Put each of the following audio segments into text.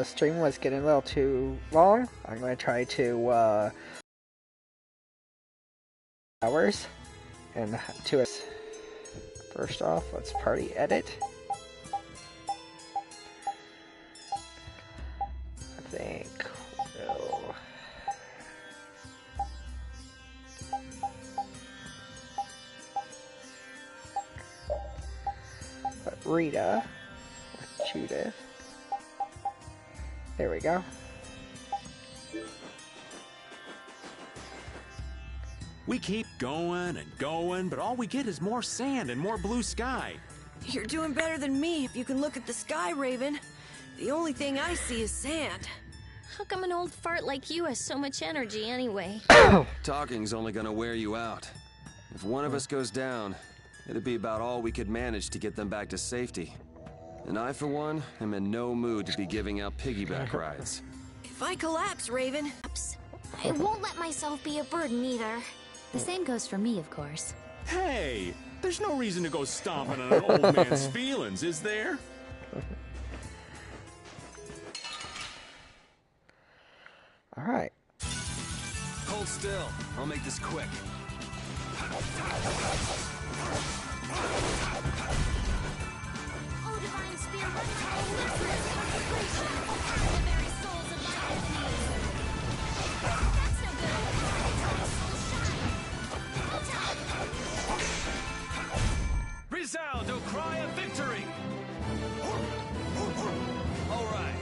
Stream was getting a little too long. I'm going to try to hours and to us. First off, let's party edit. I think we'll put Rita with Judith. There we go. We keep going and going, but all we get is more sand and more blue sky. You're doing better than me if you can look at the sky, Raven. The only thing I see is sand. How come an old fart like you has so much energy anyway? Talking's only gonna wear you out. If one of us goes down, it'd be about all we could manage to get them back to safety. And I, for one, am in no mood to be giving out piggyback rides. If I collapse, Raven... I won't let myself be a burden either. The same goes for me, of course. Hey, there's no reason to go stomping on an old man's feelings, is there? Alright. Hold still. I'll make this quick. Oh, divine spear, what the consecration! The very souls of my enemies! That's no good! Resound, O cry of victory! All right.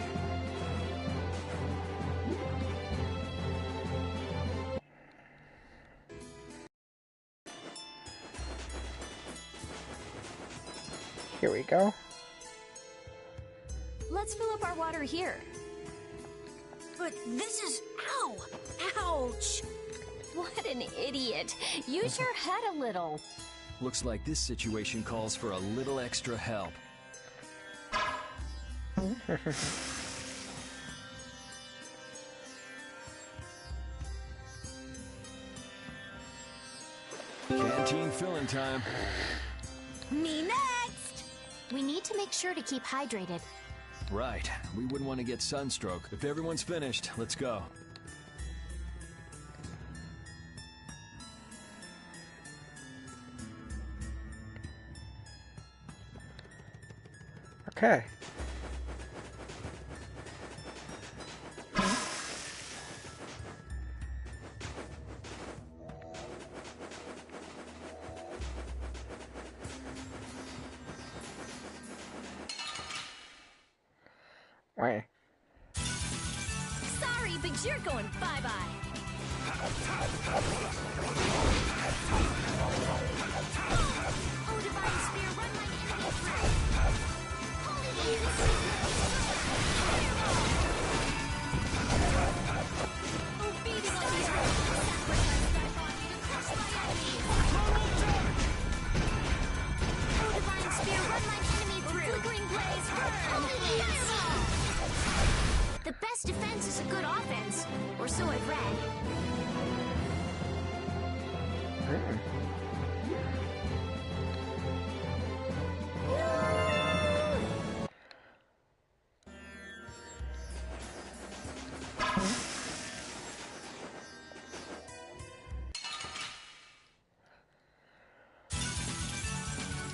Here we go. Let's fill up our water here. But this is... Ow! Ouch! What an idiot. Use your head a little. Looks like this situation calls for a little extra help. Canteen filling time. Me next! We need to make sure to keep hydrated. Right. We wouldn't want to get sunstroke. If everyone's finished, let's go. Okay. Why? Sorry, but you're going bye-bye. Oh, divine spear, run my enemy through. Holy leaves. Oh, beating on these ropes. Sacrifice thy body to crush my enemies. Oh, divine spear, run my enemy through. Flickering blaze, burn. Holy leaves. The best defense is a good offense, or so I've read.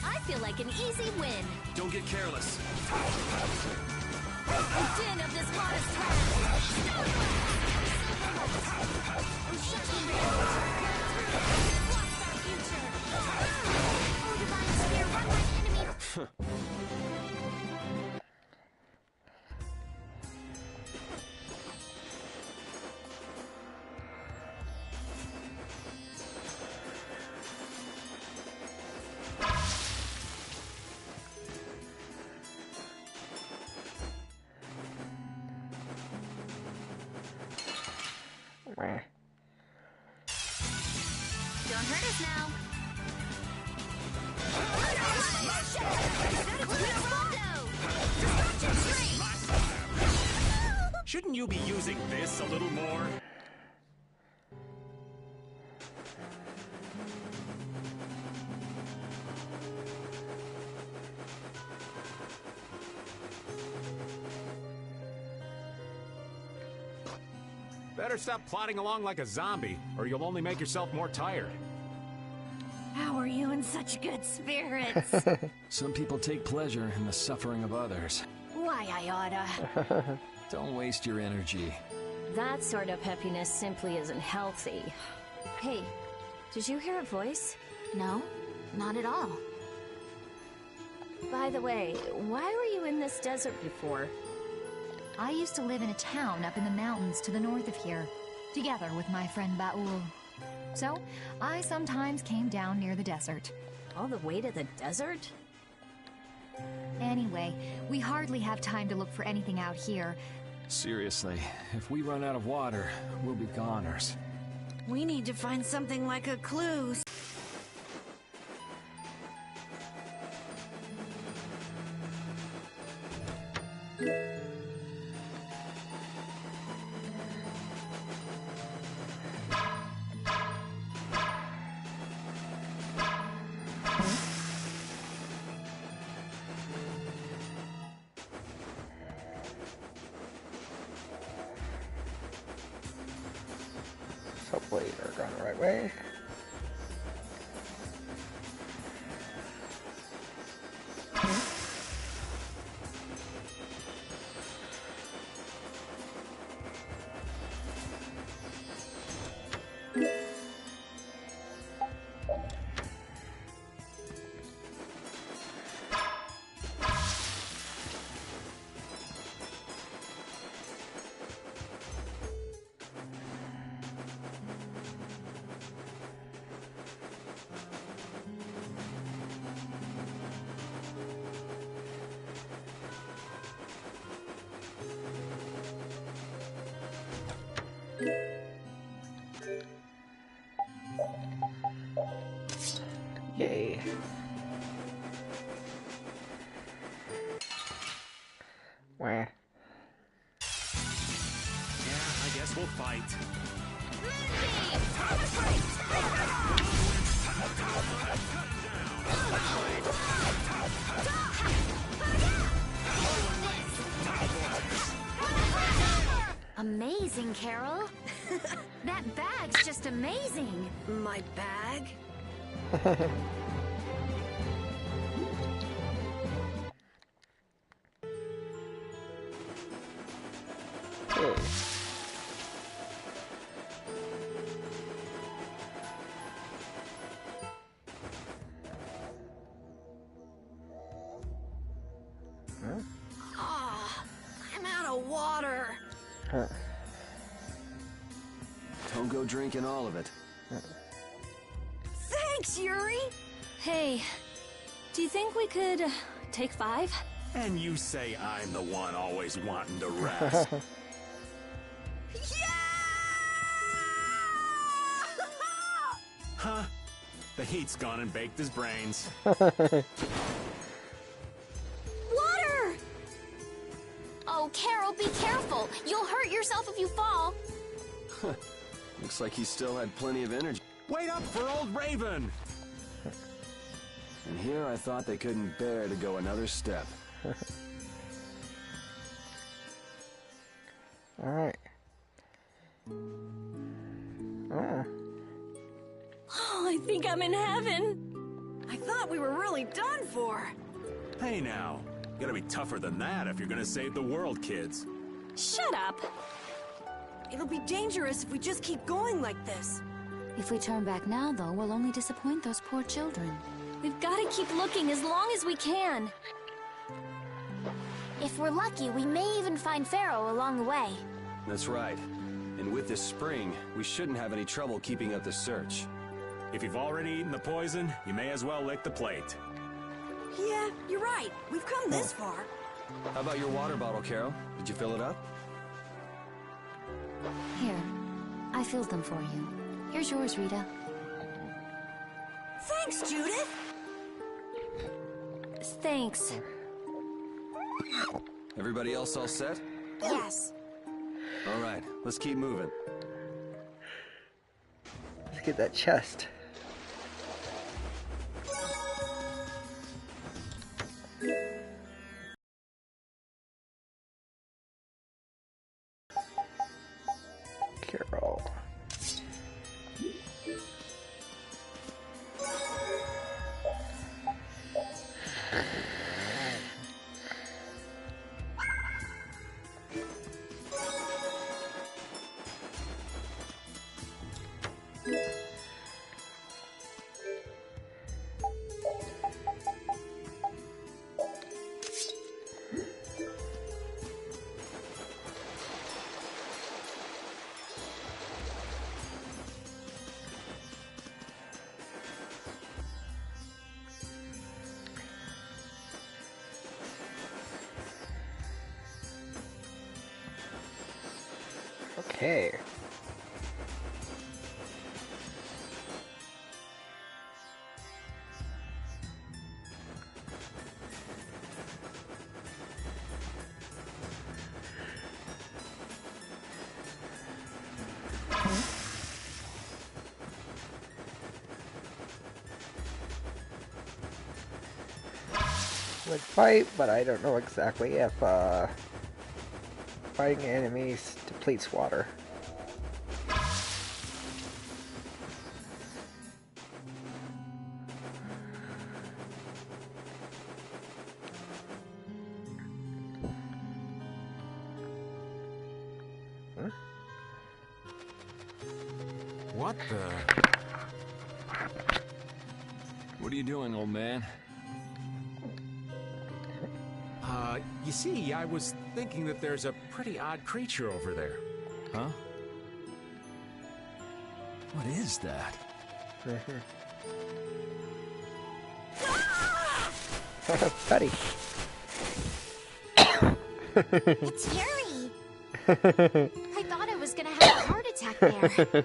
I feel like an easy win. Don't get careless. The din of this modest Don't hurt us now. Shouldn't you be using this a little more? Better stop plodding along like a zombie, or you'll only make yourself more tired. How are you in such good spirits? Some people take pleasure in the suffering of others. Why, I oughta. Don't waste your energy. That sort of peppiness simply isn't healthy. Hey, did you hear a voice? No, not at all. By the way, why were you in this desert before? I used to live in a town up in the mountains to the north of here, together with my friend Baul. So, I sometimes came down near the desert. All the way to the desert? Anyway, we hardly have time to look for anything out here. Seriously, if we run out of water, we'll be goners. We need to find something like a clue. Hopefully they're going the right way. Yay. Wah. Yeah, I guess we'll fight. Amazing, Carol. That bag's just amazing. My bag? Hey. Ah, I'm out of water. Huh. Don't go drinking all of it. Thanks, Yuri. Hey, do you think we could take 5? And you say I'm the one always wanting to rest. Yeah! Huh? The heat's gone and baked his brains. Water! Oh, Carol, be careful. You'll hurt yourself if you fall. Looks like he still had plenty of energy. Wait up for old Raven! And here I thought they couldn't bear to go another step. Alright. Oh. Oh, I think I'm in heaven. I thought we were really done for. Hey now, you gotta be tougher than that if you're gonna save the world, kids. Shut up. It'll be dangerous if we just keep going like this. If we turn back now, though, we'll only disappoint those poor children. We've got to keep looking as long as we can. If we're lucky, we may even find Pharaoh along the way. That's right. And with this spring, we shouldn't have any trouble keeping up the search. If you've already eaten the poison, you may as well lick the plate. Yeah, you're right. We've come this far. How about your water bottle, Carol? Did you fill it up? Here, I filled them for you. Here's yours, Rita. Thanks, Judith. Thanks. Everybody else all set? Yes. All right, let's keep moving. Let's get that chest. girl. Okay. Would fight, but I don't know exactly if fighting enemies depletes water. What the? What are you doing, old man? You see, I was thinking that there's a pretty odd creature over there. Huh? What is that? Buddy. It's Yuri. I thought I was gonna have a heart attack there.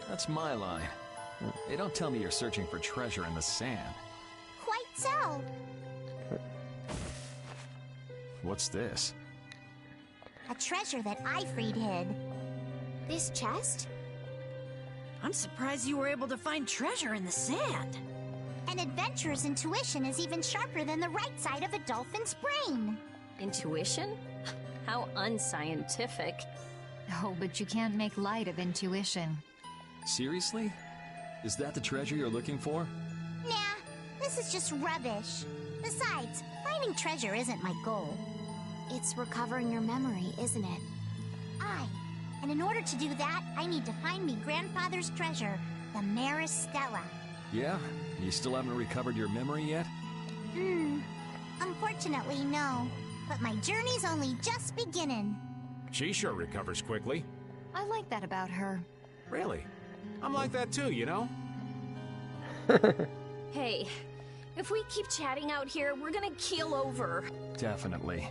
That's my line. Hey, don't tell me you're searching for treasure in the sand. Quite so. What's this? A treasure that I freed hid. This chest? I'm surprised you were able to find treasure in the sand. An adventurer's intuition is even sharper than the right side of a dolphin's brain. Intuition? How unscientific. Oh, but you can't make light of intuition. Seriously? Is that the treasure you're looking for? Nah, this is just rubbish. Besides, finding treasure isn't my goal. It's recovering your memory, isn't it? And in order to do that, I need to find me grandfather's treasure, the Maris Stella. Yeah? You still haven't recovered your memory yet? Unfortunately, no. But my journey's only just beginning. She sure recovers quickly. I like that about her. Really? I'm like that too, you know? Hey, if we keep chatting out here, we're gonna keel over. Definitely.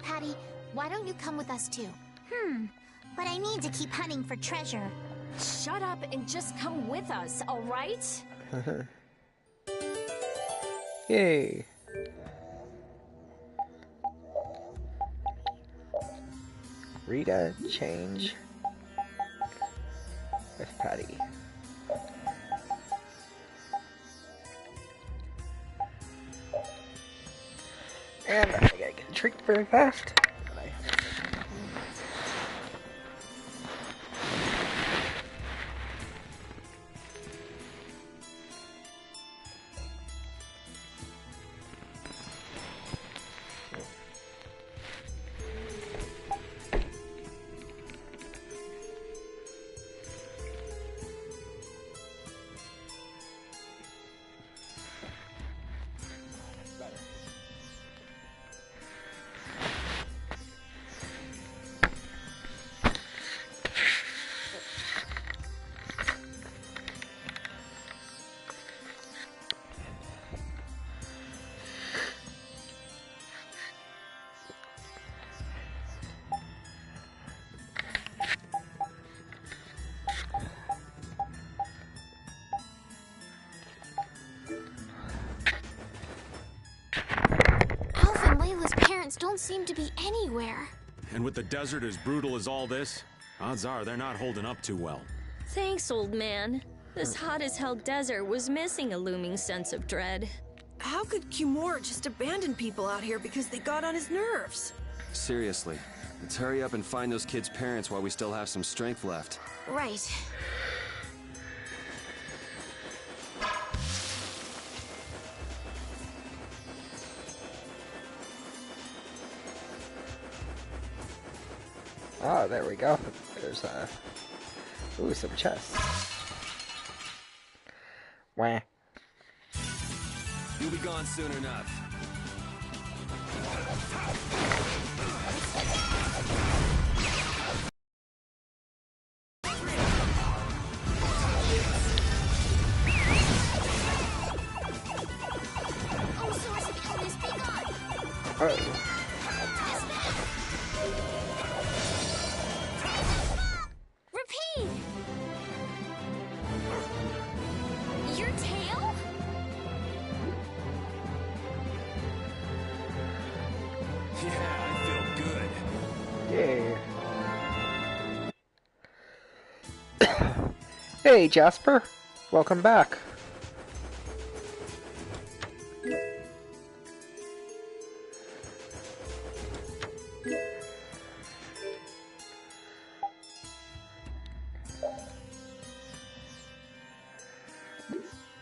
Patty, why don't you come with us too? But I need to keep hunting for treasure. Shut up and just come with us, all right? Yay. Rita change with Patty. And I gotta get a drink very fast. Alf and Layla's parents don't seem to be anywhere. And with the desert as brutal as all this, odds are they're not holding up too well. Thanks, old man. This hot-as-hell desert was missing a looming sense of dread. How could Kimura just abandon people out here because they got on his nerves? Seriously, Let's hurry up and find those kids' parents while we still have some strength left. Right. Oh, there we go. There's ooh, some chests. Wah. You'll be gone soon enough. Oh, source of illness, be gone! Uh-oh. Repeat! Your tail? Yeah, I feel good. Yay. Hey, Jasper. Welcome back.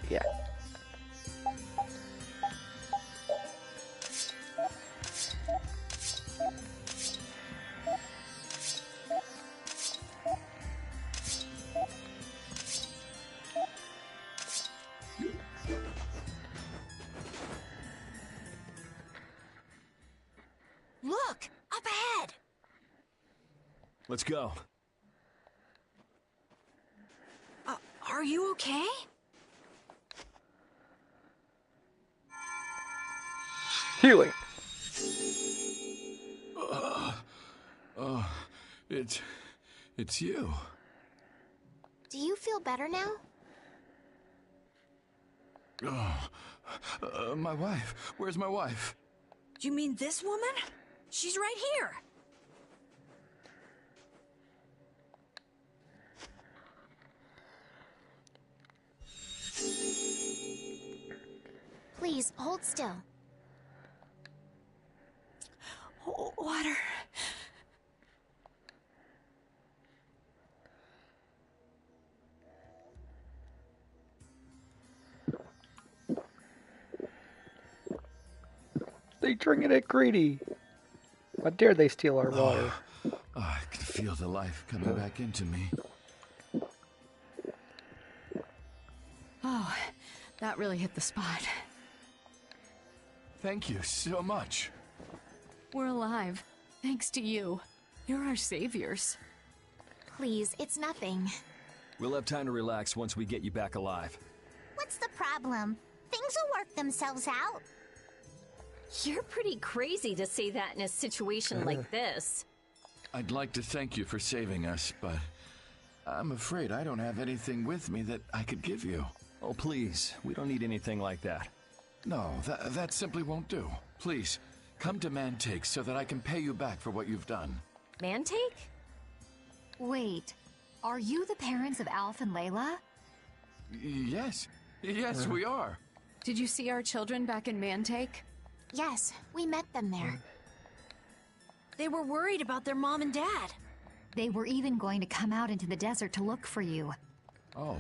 Yeah. Look! Up ahead! Let's go. Are you okay? Healing. It's you. Do you feel better now? My wife. Where's my wife? You mean this woman? She's right here. Please, hold still. Water. They drinking it greedy. How dare they steal our water? I can feel the life coming back into me. Oh, that really hit the spot. Thank you so much. We're alive, thanks to you. You're our saviors. Please, it's nothing. We'll have time to relax once we get you back alive. What's the problem? Things will work themselves out. You're pretty crazy to say that in a situation like this. I'd like to thank you for saving us, but I'm afraid I don't have anything with me that I could give you. Oh, please. We don't need anything like that. No, that simply won't do. Please, come to Mantake so that I can pay you back for what you've done. Mantake? Wait, are you the parents of Alf and Layla? Yes. Yes, we are. Did you see our children back in Mantake? Yes, we met them there. They were worried about their mom and dad. They were even going to come out into the desert to look for you. Oh,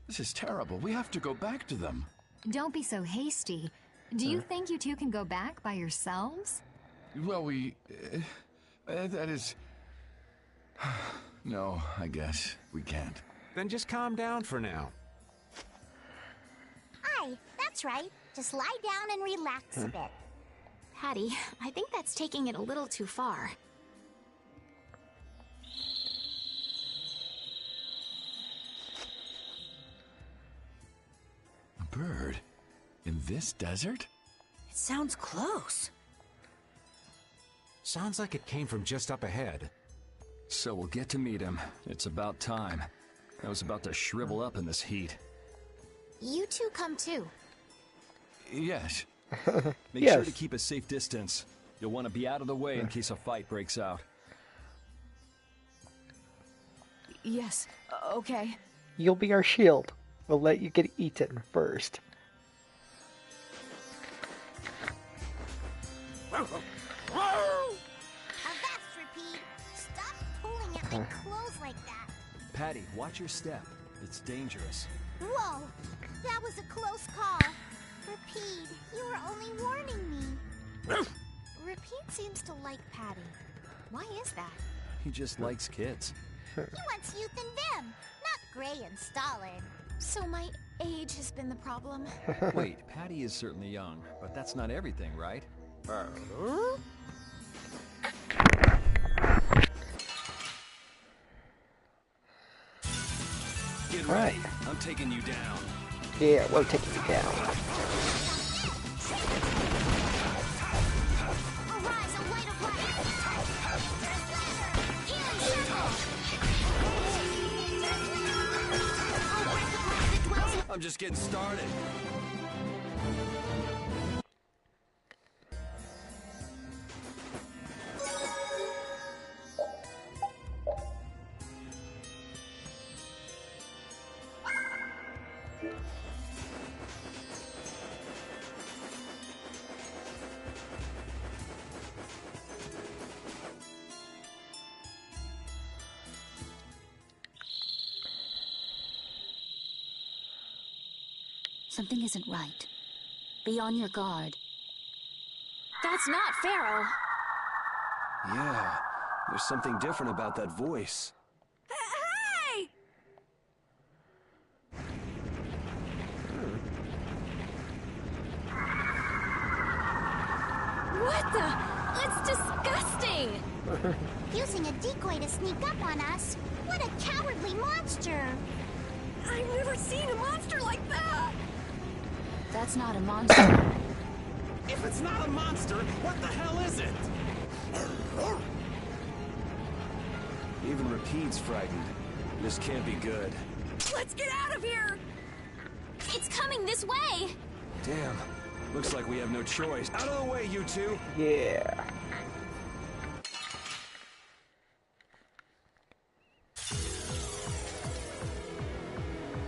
this is terrible. We have to go back to them. Don't be so hasty. Do you think you two can go back by yourselves? Well, that is... No, I guess we can't. Then just calm down for now. Aye, that's right. Just lie down and relax a bit. Patty, I think that's taking it a little too far. A bird? In this desert? It sounds close. Sounds like it came from just up ahead. So we'll get to meet him. It's about time. I was about to shrivel up in this heat. You two come too. Yes. Make sure to keep a safe distance. You'll want to be out of the way in case a fight breaks out. Yes, okay. You'll be our shield. We'll let you get eaten first. A vast repeat. clothes like that. Patty, watch your step. It's dangerous. Whoa! That was a close call. Rapide, you were only warning me. Rapide seems to like Patty. Why is that? He just likes kids. He wants youth and vim, not Gray and Stalin. So my age has been the problem. Wait, Patty is certainly young, but that's not everything, right? Get ready. I'm taking you down. Yeah, we'll take you down. Arise, a light of light. Healing circle. I'm just getting started. Something isn't right. Be on your guard. That's not Pharaoh. Yeah, there's something different about that voice. Hey! What the? That's disgusting! Using a decoy to sneak up on us. What a cowardly monster! I've never seen a monster like that! That's not a monster. If it's not a monster, what the hell is it? Even Rapide's frightened. This can't be good. Let's get out of here! It's coming this way! Damn. Looks like we have no choice. Out of the way, you two! Yeah.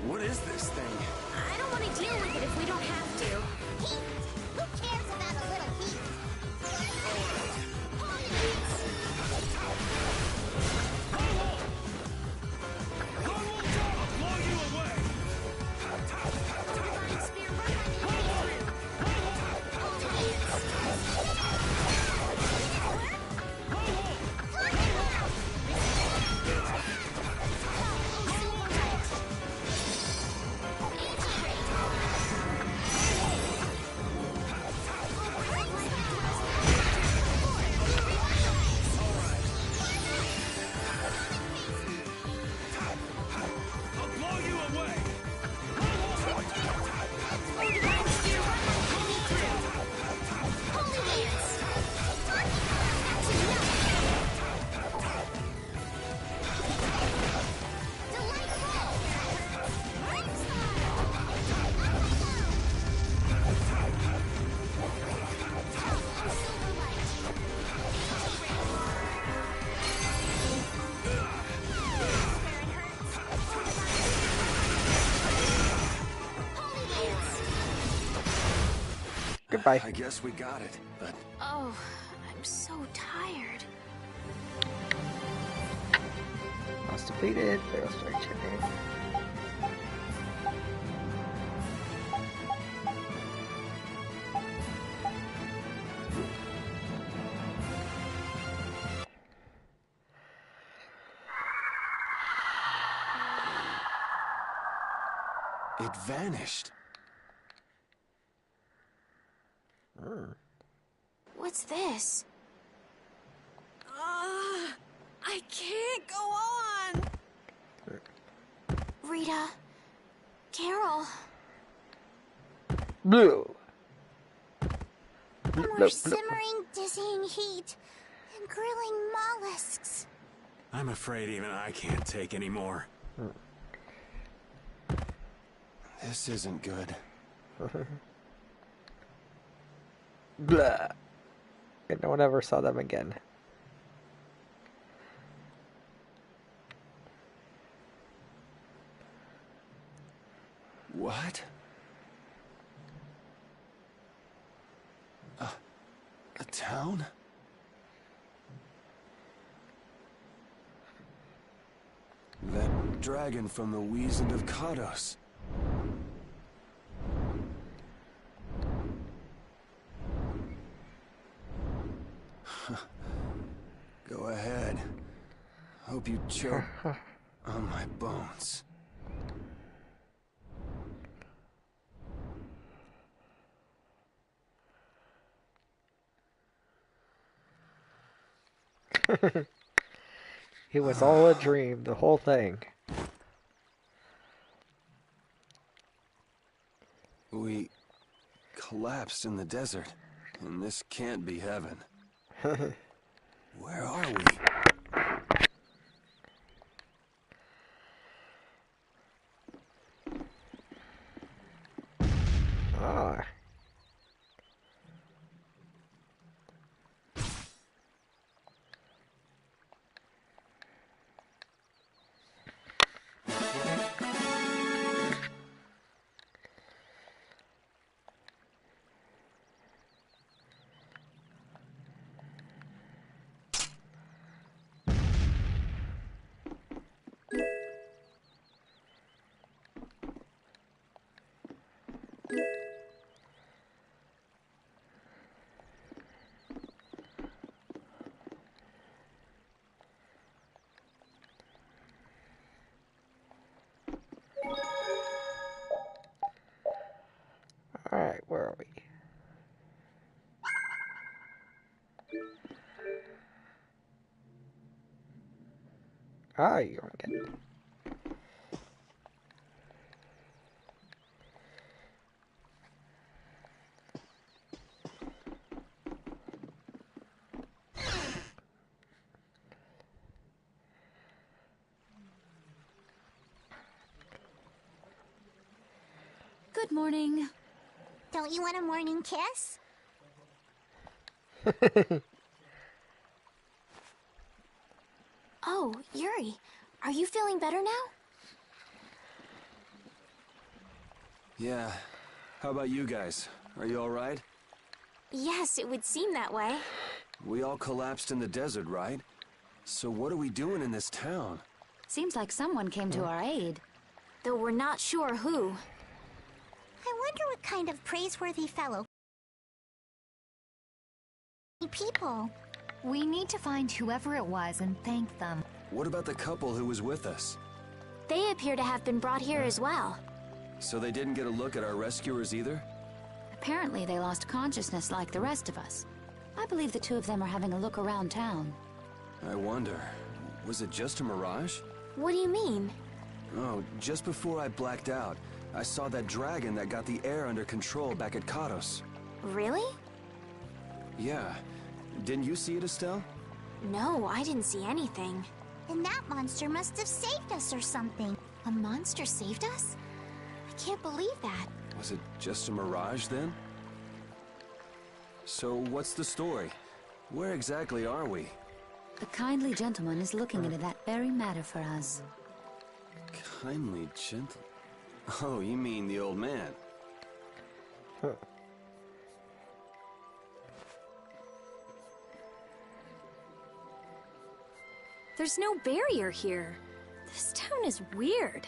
What is this thing? I don't want to deal with it if we don't have to. Heat! Who cares about a little heat? Divine Spear, run Goodbye. I guess we got it, but Oh, I'm so tired. Boss defeated. Fail strike chain. it vanished. What's this? I can't go on! Rita. Carol. Blue. More simmering, dizzying heat and grilling mollusks. I'm afraid even I can't take any more. This isn't good. Blah. And no one ever saw them again. What? A town? dragon from the Wizened of Kados. Go ahead. Hope you choke on my bones. It was all a dream, the whole thing. We collapsed in the desert, and this can't be heaven. Where are we? Ah. Alright, where are we? Ah, you're gonna get it. Good morning. Don't you want a morning kiss? Oh, Yuri, are you feeling better now? Yeah. How about you guys? Are you all right? Yes, it would seem that way. We all collapsed in the desert, right? So what are we doing in this town? Seems like someone came to our aid. Though we're not sure who. I wonder what kind of praiseworthy fellow people. We need to find whoever it was and thank them. What about the couple who was with us? They appear to have been brought here as well. So they didn't get a look at our rescuers either? Apparently they lost consciousness like the rest of us. I believe the two of them are having a look around town. I wonder, was it just a mirage? What do you mean? Oh, just before I blacked out, I saw that dragon that got the air under control back at Kados. Really? Yeah. Didn't you see it, Estelle? No, I didn't see anything. Then that monster must have saved us or something. A monster saved us? I can't believe that. Was it just a mirage then? So what's the story? Where exactly are we? The kindly gentleman is looking into that very matter for us. Kindly gentle... Oh, you mean the old man. Huh. There's no barrier here. This town is weird.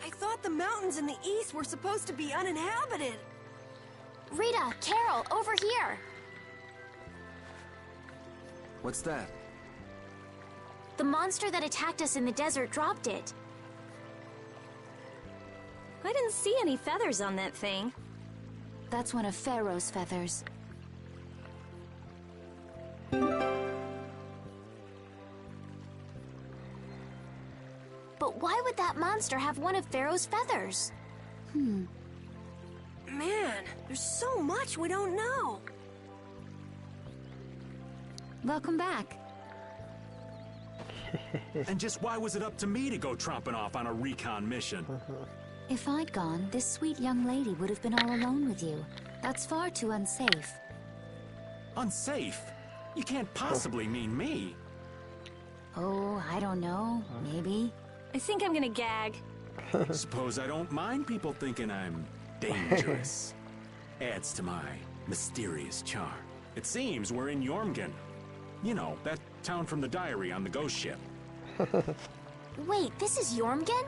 I thought the mountains in the east were supposed to be uninhabited. Rita, Carol, over here! What's that? The monster that attacked us in the desert dropped it. I didn't see any feathers on that thing. That's one of Pharaoh's feathers. But why would that monster have one of Pharaoh's feathers? Man, there's so much we don't know. Welcome back. And just why was it up to me to go tromping off on a recon mission? If I'd gone, this sweet young lady would have been all alone with you. That's far too unsafe. Unsafe? You can't possibly mean me. Oh, I don't know. Maybe. I think I'm gonna gag. Suppose I don't mind people thinking I'm dangerous. Adds to my mysterious charm. It seems we're in Jormungand. You know, that town from the diary on the ghost ship. Wait, this is Jormungand?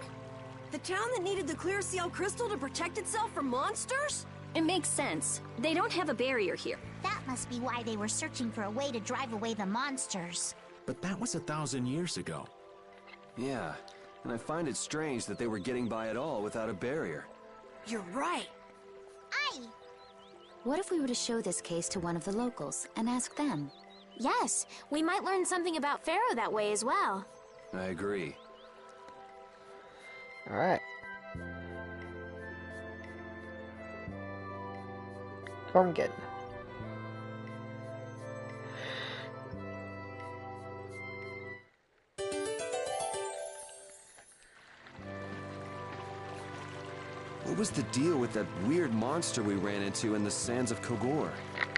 The town that needed the clear seal crystal to protect itself from monsters? It makes sense. They don't have a barrier here. That must be why they were searching for a way to drive away the monsters. But that was 1,000 years ago. Yeah, and I find it strange that they were getting by at all without a barrier. You're right. Aye! What if we were to show this case to one of the locals and ask them? Yes, we might learn something about Pharaoh that way as well. I agree. Alright. Jormungand. What was the deal with that weird monster we ran into in the sands of Korgorh?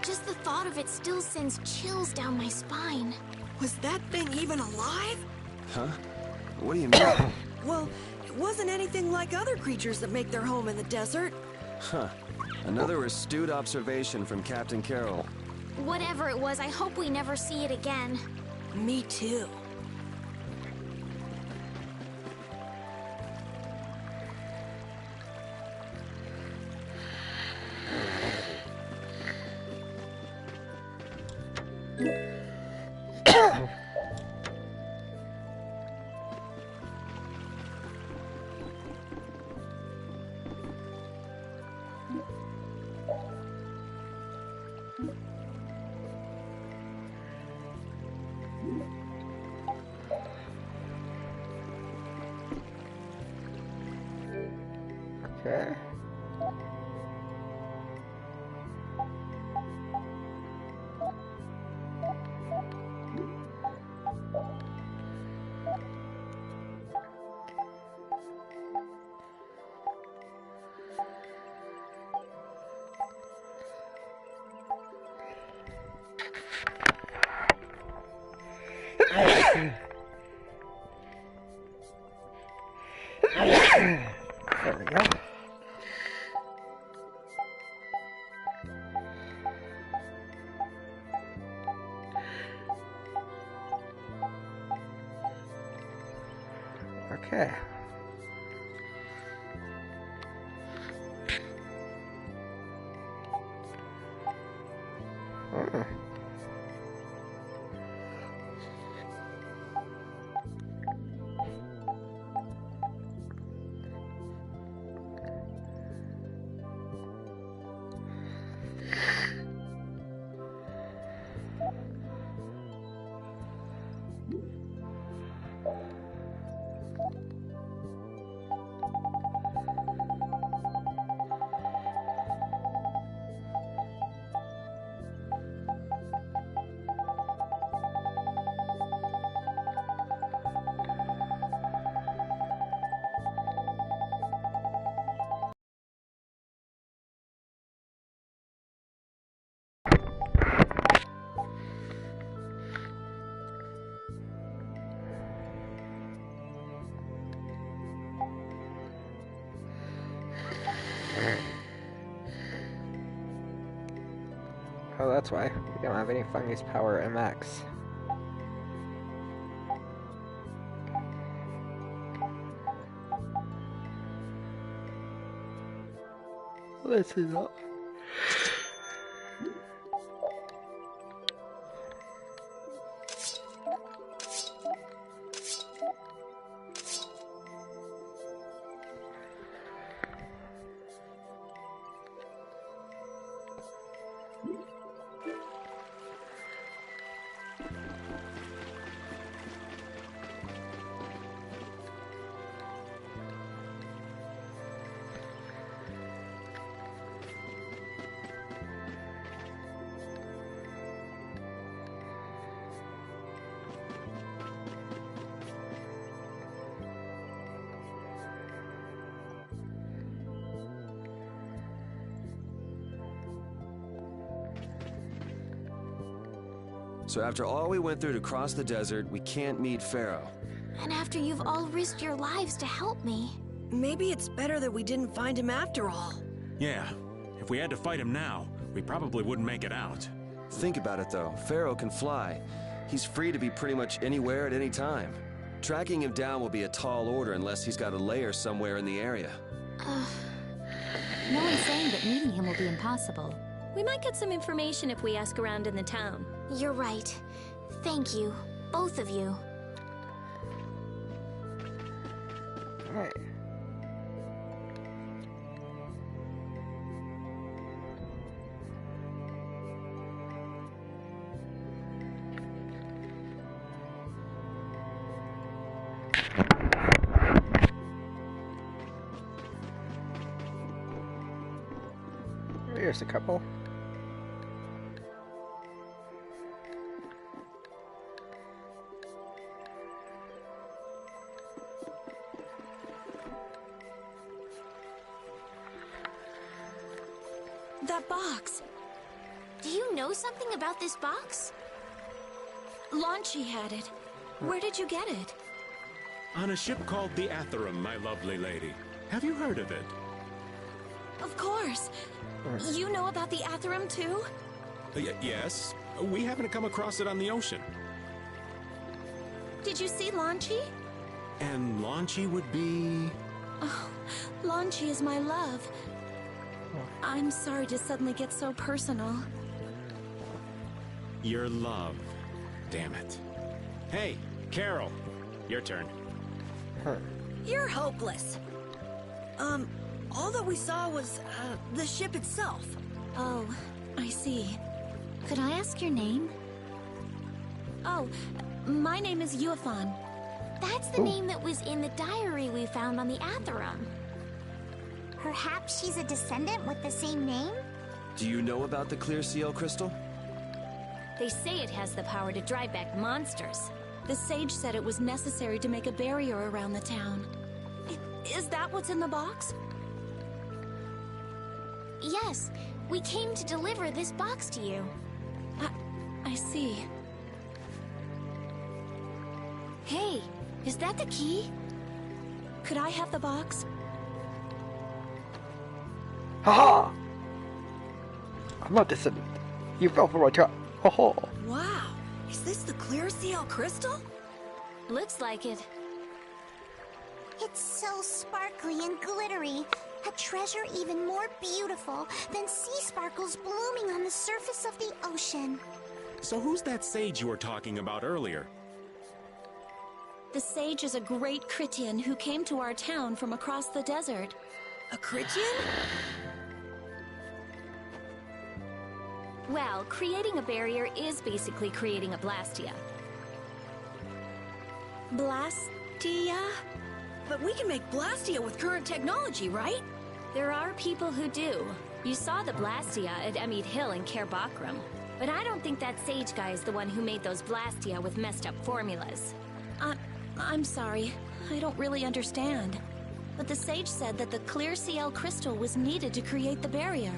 Just the thought of it still sends chills down my spine. Was that thing even alive? Huh? What do you mean? Well, it wasn't anything like other creatures that make their home in the desert. Huh. Another astute observation from Captain Carroll. Whatever it was, I hope we never see it again. Me too. Okay. There we go. Okay. Oh. Oh, that's why. We don't have any fungus power MX. This is all. So after all we went through to cross the desert, we can't meet Pharaoh. And after you've all risked your lives to help me. Maybe it's better that we didn't find him after all. Yeah, if we had to fight him now, we probably wouldn't make it out. Think about it though, Pharaoh can fly. He's free to be pretty much anywhere at any time. Tracking him down will be a tall order unless he's got a lair somewhere in the area. No one's saying that meeting him will be impossible. We might get some information if we ask around in the town. You're right. Thank you, both of you. Alright. Here's a couple. That box. Do you know something about this box? Launchy had it. Where did you get it? On a ship called the Atherum, my lovely lady. Have you heard of it? Of course. You know about the Atherum too? Yes. We happen to come across it on the ocean. Did you see Launchy? And Launchy would be... Oh, Launchy is my love. I'm sorry to suddenly get so personal. Your love. Damn it. Hey, Carol. Your turn. You're hopeless. All that we saw was, the ship itself. Oh, I see. Could I ask your name? Oh, my name is Yuafan. That's the name that was in the diary we found on the Atherum. Perhaps she's a descendant with the same name? Do you know about the clear seal crystal? They say it has the power to drive back monsters. The sage said it was necessary to make a barrier around the town. Is that what's in the box? Yes, we came to deliver this box to you. I see. Hey, is that the key? Could I have the box? Haha! I'm not descendant. You fell for my trap. Haha! Wow, is this the clear seal crystal? Looks like it. It's so sparkly and glittery. A treasure even more beautiful than sea sparkles blooming on the surface of the ocean. So who's that sage you were talking about earlier? The sage is a great Critian who came to our town from across the desert. A Critian? Well, creating a barrier is basically creating a Blastia. Blastia? But we can make Blastia with current technology, right? There are people who do. You saw the Blastia at Emmett Hill in Cair Bakram. But I don't think that sage guy is the one who made those Blastia with messed up formulas. I'm sorry. I don't really understand. But the sage said that the clear CL crystal was needed to create the barrier.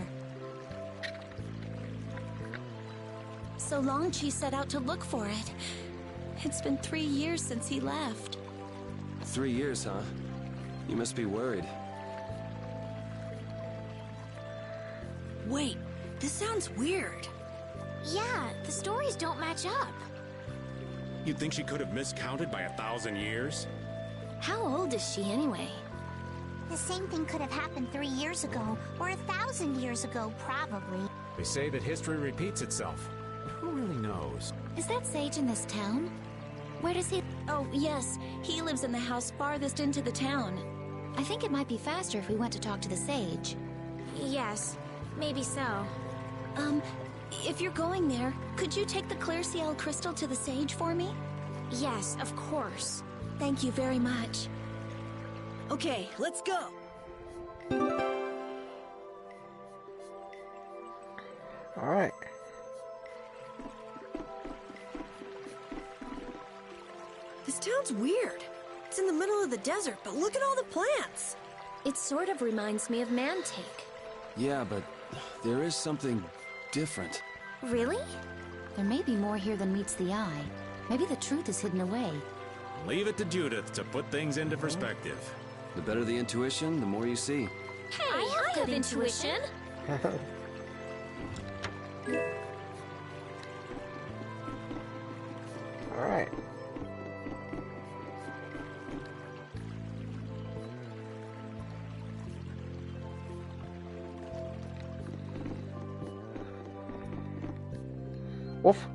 So Longchi set out to look for it. It's been 3 years since he left. 3 years, huh? You must be worried. Wait, this sounds weird. Yeah, the stories don't match up. You'd think she could have miscounted by 1,000 years? How old is she anyway? The same thing could have happened 3 years ago, or 1,000 years ago, probably. They say that history repeats itself. Who really knows? Is that sage in this town? Where does he... Oh, yes. He lives in the house farthest into the town. I think it might be faster if we went to talk to the sage. Yes, maybe so. If you're going there, could you take the clear CL crystal to the sage for me? Yes, of course. Thank you very much. Okay, let's go. Alright. This town's weird. It's in the middle of the desert, but look at all the plants. It sort of reminds me of Mantake. Yeah, but there is something different. Really? There may be more here than meets the eye. Maybe the truth is hidden away. Leave it to Judith to put things into perspective. The better the intuition, the more you see. Hey, I have intuition. Alright. Wolf.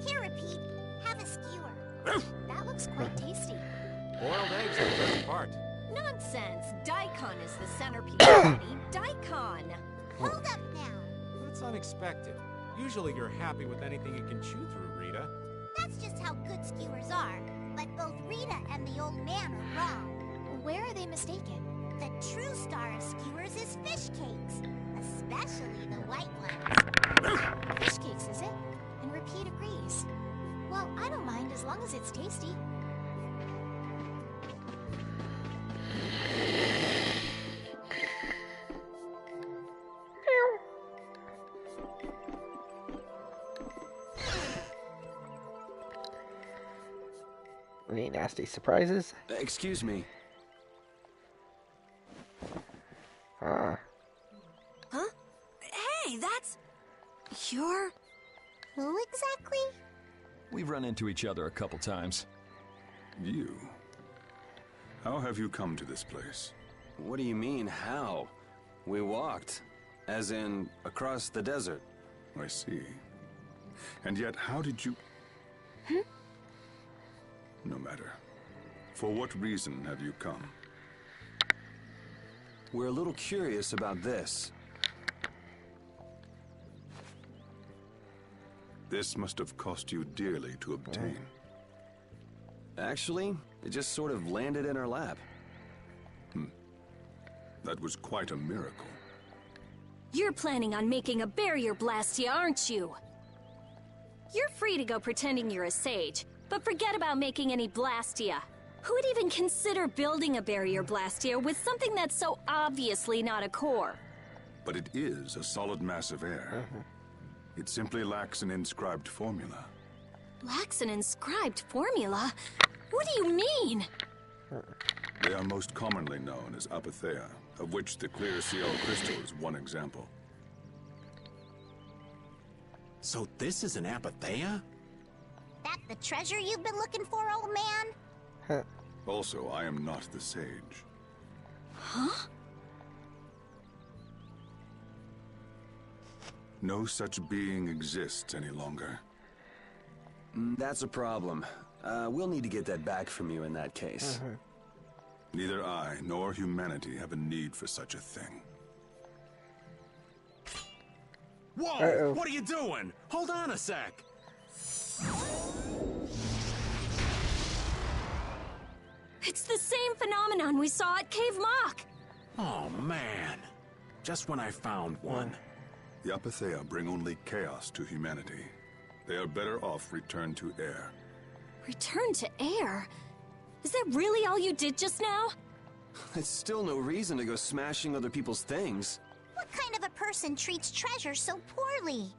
Here, Repeat. Have a skewer. That looks quite tasty. Boiled eggs are the best part. Nonsense! Daikon is the centerpiece, honey. Daikon! Hold up now. That's unexpected. Usually you're happy with anything you can chew through, Rita. That's just how good skewers are. But both Rita and the old man are wrong. Where are they mistaken? The true star of skewers is fish cakes. Especially the white ones. Fish cakes, is it? And Repeat agrees. Well, I don't mind as long as it's tasty. Any nasty surprises? Excuse me. Ah. Huh? Hey, that's... You're... Who exactly? We've run into each other a couple times. You? How have you come to this place? What do you mean, how? We walked. As in, across the desert. I see. And yet, how did you... No matter. For what reason have you come? We're a little curious about this. This must have cost you dearly to obtain. Actually, it just sort of landed in our lap. That was quite a miracle. You're planning on making a barrier blastia, aren't you? You're free to go pretending you're a sage, but forget about making any blastia. Who would even consider building a barrier blastia with something that's so obviously not a core? But it is a solid mass of air. It simply lacks an inscribed formula. Lacks an inscribed formula? What do you mean? They are most commonly known as apatheia, of which the clear Ciel crystal is one example. So this is an apatheia? That the treasure you've been looking for, old man? Also, I am not the sage. Huh? No such being exists any longer. That's a problem. We'll need to get that back from you in that case. Neither I nor humanity have a need for such a thing. Whoa! What are you doing? Hold on a sec! It's the same phenomenon we saw at Cave Mock! Oh, man. Just when I found one. The apatheia bring only chaos to humanity. They are better off returned to air. Return to air? Is that really all you did just now? It's still no reason to go smashing other people's things. What kind of a person treats treasure so poorly?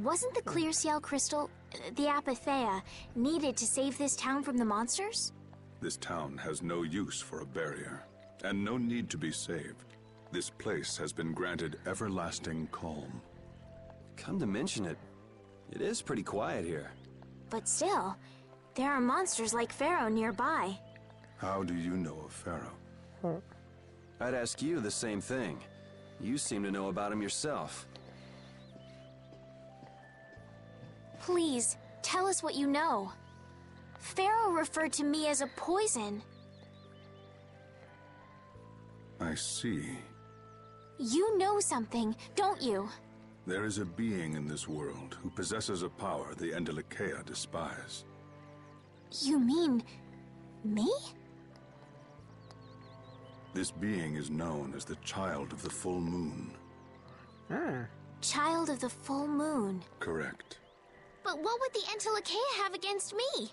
Wasn't the clear Ciel crystal, the apatheia, needed to save this town from the monsters? This town has no use for a barrier, and no need to be saved. This place has been granted everlasting calm. Come to mention it, it is pretty quiet here. But still, there are monsters like Pharaoh nearby. How do you know of Pharaoh? I'd ask you the same thing. You seem to know about him yourself. Please, tell us what you know. Pharaoh referred to me as a poison. I see. You know something, don't you? There is a being in this world who possesses a power the Endelikeia despise. You mean... me? This being is known as the Child of the Full Moon. Child of the Full Moon. Correct. But what would the Endelikeia have against me?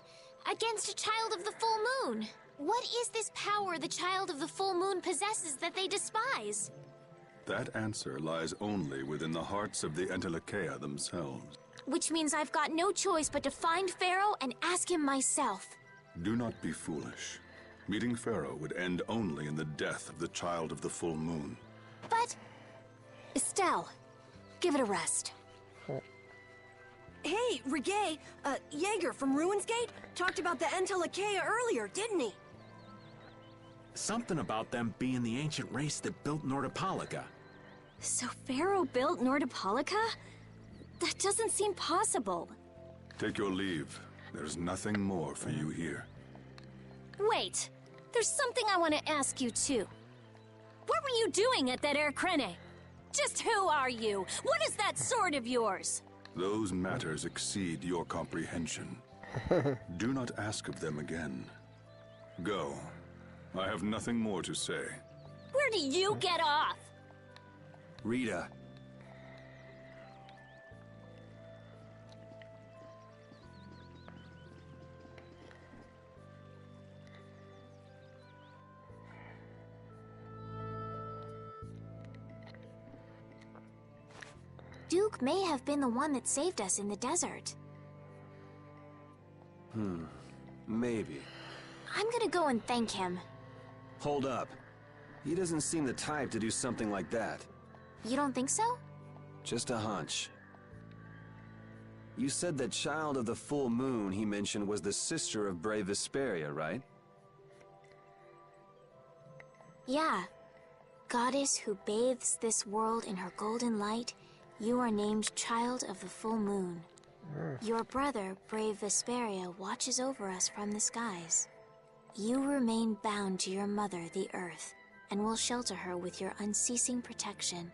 Against a Child of the Full Moon? What is this power the Child of the Full Moon possesses that they despise? That answer lies only within the hearts of the Endelikeia themselves. Which means I've got no choice but to find Pharaoh and ask him myself. Do not be foolish. Meeting Pharaoh would end only in the death of the Child of the Full Moon. But... Estelle, give it a rest. Hey, Reggae, Jaeger from Ruinsgate talked about the Entelekea earlier, didn't he? Something about them being the ancient race that built Nordopolica. So Pharaoh built Nordopolica? That doesn't seem possible. Take your leave. There's nothing more for you here. Wait, there's something I want to ask you too. What were you doing at that Air Krene? Just who are you? What is that sword of yours? Those matters exceed your comprehension. Do not ask of them again. Go. I have nothing more to say. Where do you get off? Rita. Duke may have been the one that saved us in the desert. Maybe. I'm gonna go and thank him. Hold up. He doesn't seem the type to do something like that. You don't think so? Just a hunch. You said that child of the full moon he mentioned was the sister of brave Vesperia, right? Yeah. Goddess who bathes this world in her golden light, you are named Child of the Full Moon. Your brother, brave Vesperia, watches over us from the skies. You remain bound to your mother, the Earth, and will shelter her with your unceasing protection.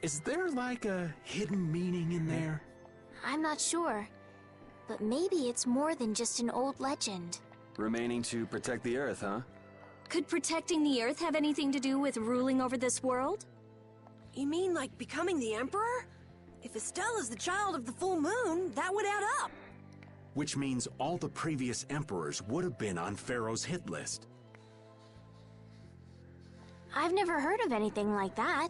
Is there like a hidden meaning in there? I'm not sure, but maybe it's more than just an old legend. Remaining to protect the Earth, huh? Could protecting the Earth have anything to do with ruling over this world? You mean like becoming the Emperor? If Estella's the child of the full moon, that would add up. Which means all the previous emperors would have been on Pharaoh's hit list. I've never heard of anything like that.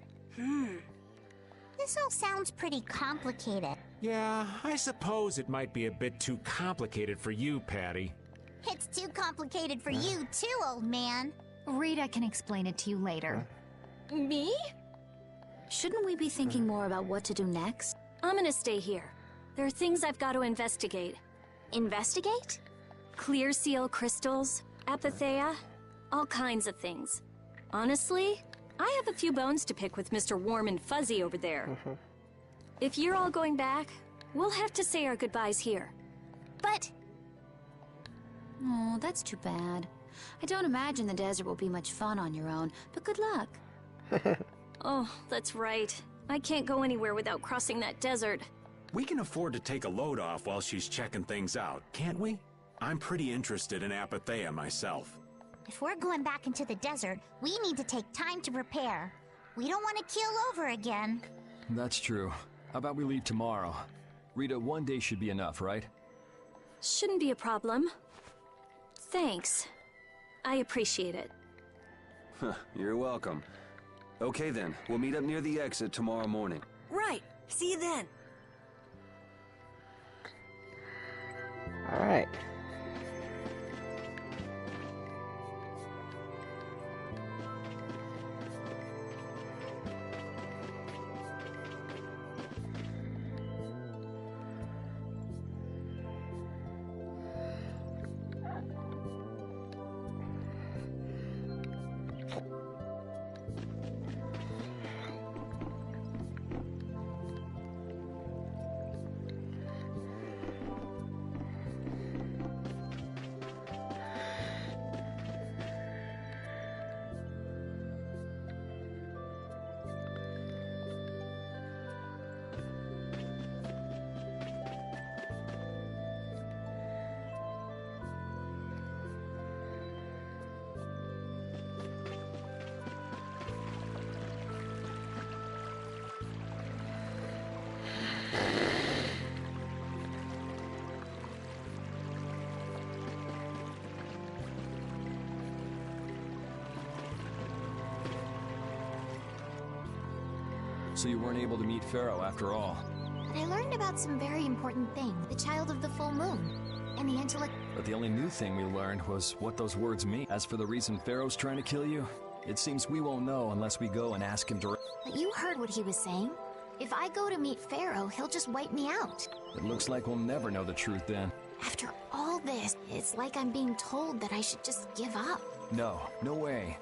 This all sounds pretty complicated. Yeah, I suppose it might be a bit too complicated for you, Patty. It's too complicated for you too, old man. Rita can explain it to you later. Me? Shouldn't we be thinking more about what to do next? I'm gonna stay here. There are things I've got to investigate. Investigate? Clear seal crystals, apatheia, all kinds of things. Honestly, I have a few bones to pick with Mr. Warm and Fuzzy over there. If you're all going back, we'll have to say our goodbyes here. But... Oh, that's too bad. I don't imagine the desert will be much fun on your own, but good luck. Oh, that's right. I can't go anywhere without crossing that desert. We can afford to take a load off while she's checking things out, can't we? I'm pretty interested in apatheia myself. If we're going back into the desert, we need to take time to prepare. We don't want to keel over again. That's true. How about we leave tomorrow? Rita, one day should be enough, right? Shouldn't be a problem. Thanks. I appreciate it. You're welcome. Okay then, we'll meet up near the exit tomorrow morning. Right. See you then. Alright. So you weren't able to meet Pharaoh after all. But I learned about some very important things. The child of the full moon. And the intellect... But the only new thing we learned was what those words mean. As for the reason Pharaoh's trying to kill you, it seems we won't know unless we go and ask him directly. But you heard what he was saying. If I go to meet Pharaoh, he'll just wipe me out. It looks like we'll never know the truth then. After all this, it's like I'm being told that I should just give up. No, no way.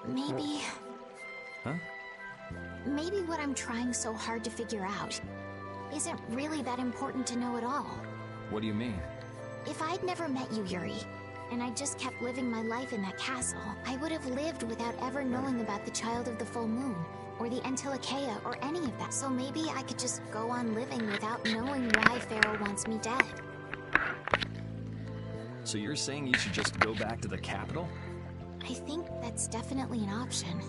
Maybe... Huh? Maybe what I'm trying so hard to figure out isn't really that important to know at all. What do you mean? If I'd never met you, Yuri, and I just kept living my life in that castle, I would have lived without ever knowing about the Child of the Full Moon, or the Antilocheia, or any of that. So maybe I could just go on living without knowing why Pharaoh wants me dead. So you're saying you should just go back to the capital? I think that's definitely an option.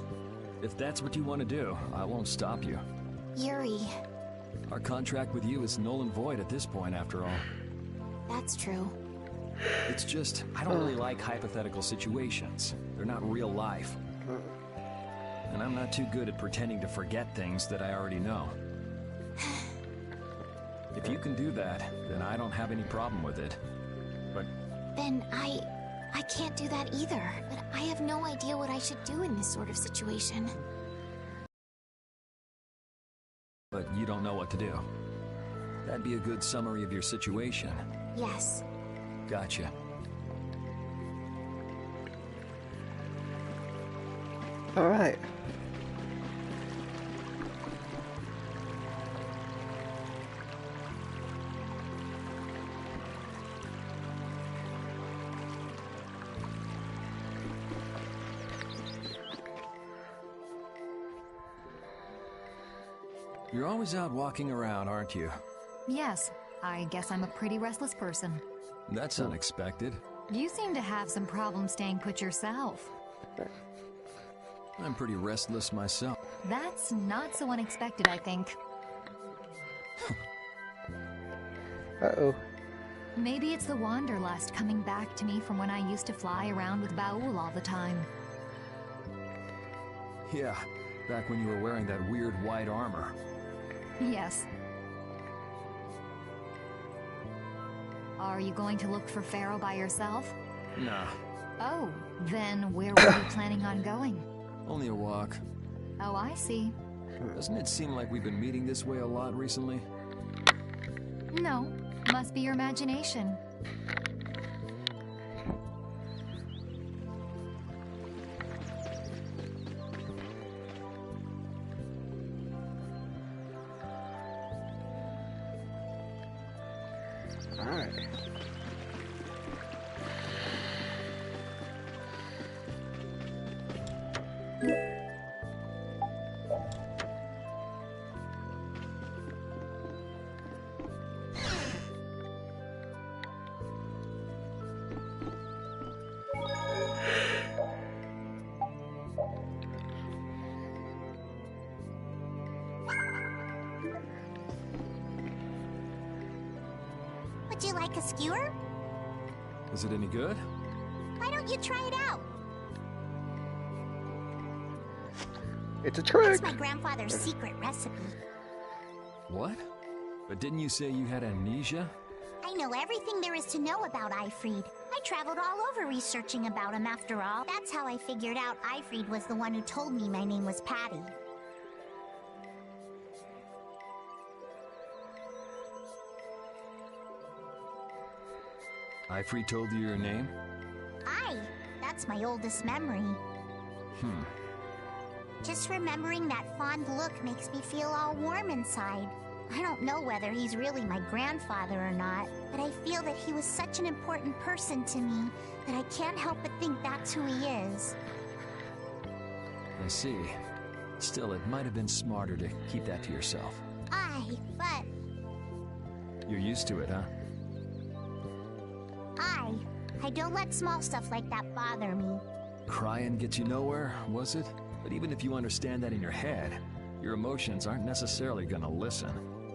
If that's what you want to do, I won't stop you. Yuri. Our contract with you is null and void at this point, after all. That's true. It's just, I don't really like hypothetical situations. They're not real life. And I'm not too good at pretending to forget things that I already know. If you can do that, then I don't have any problem with it. But... Then I can't do that either. But I have no idea what I should do in this sort of situation. But you don't know what to do. That'd be a good summary of your situation. Yes. Gotcha. All right. You're always out walking around, aren't you? Yes, I guess I'm a pretty restless person. That's unexpected. You seem to have some problems staying put yourself. I'm pretty restless myself. That's not so unexpected, I think. Uh-oh. Maybe it's the wanderlust coming back to me from when I used to fly around with Baul all the time. Yeah, back when you were wearing that weird white armor. Yes. Are you going to look for Pharaoh by yourself? Nah. Oh, then where were you planning on going? Only a walk. Oh, I see. Doesn't it seem like we've been meeting this way a lot recently? No, must be your imagination. All right. Would you like a skewer? Is it any good? Why don't you try it out? It's a trick! It's my grandfather's secret recipe. What? But didn't you say you had amnesia? I know everything there is to know about Eifried. I traveled all over researching about him after all. That's how I figured out Eifried was the one who told me my name was Patty. Eifried told you your name? That's my oldest memory. Just remembering that fond look makes me feel all warm inside. I don't know whether he's really my grandfather or not, but I feel that he was such an important person to me that I can't help but think that's who he is. I see. Still, it might have been smarter to keep that to yourself. But... You're used to it, huh? I don't let small stuff like that bother me. Crying gets you nowhere, was it? But even if you understand that in your head, your emotions aren't necessarily gonna listen.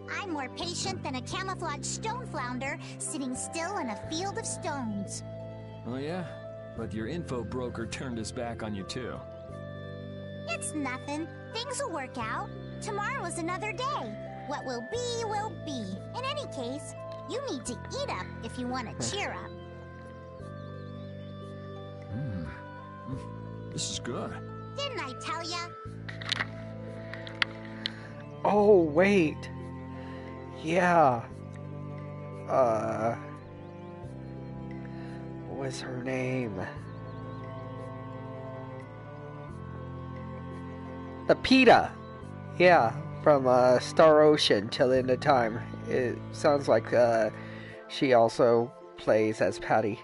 I'm more patient than a camouflaged stone flounder sitting still in a field of stones. Oh yeah? But your info broker turned his back on you too. It's nothing. Things will work out. Tomorrow is another day. What will be, will be. In any case, you need to eat up if you want to cheer up. This is good. Didn't I tell ya? Oh, wait. Yeah. What was her name? The PETA. Yeah, from Star Ocean Till the End of Time. It sounds like she also plays as Patty.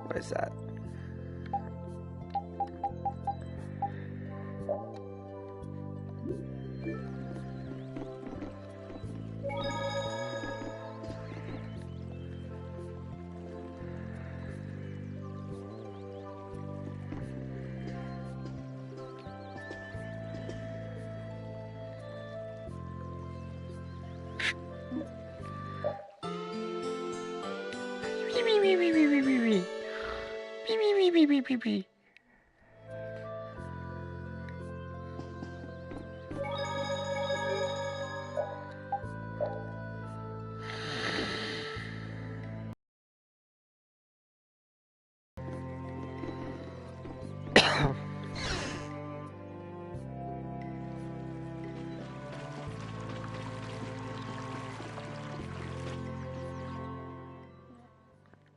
What is that?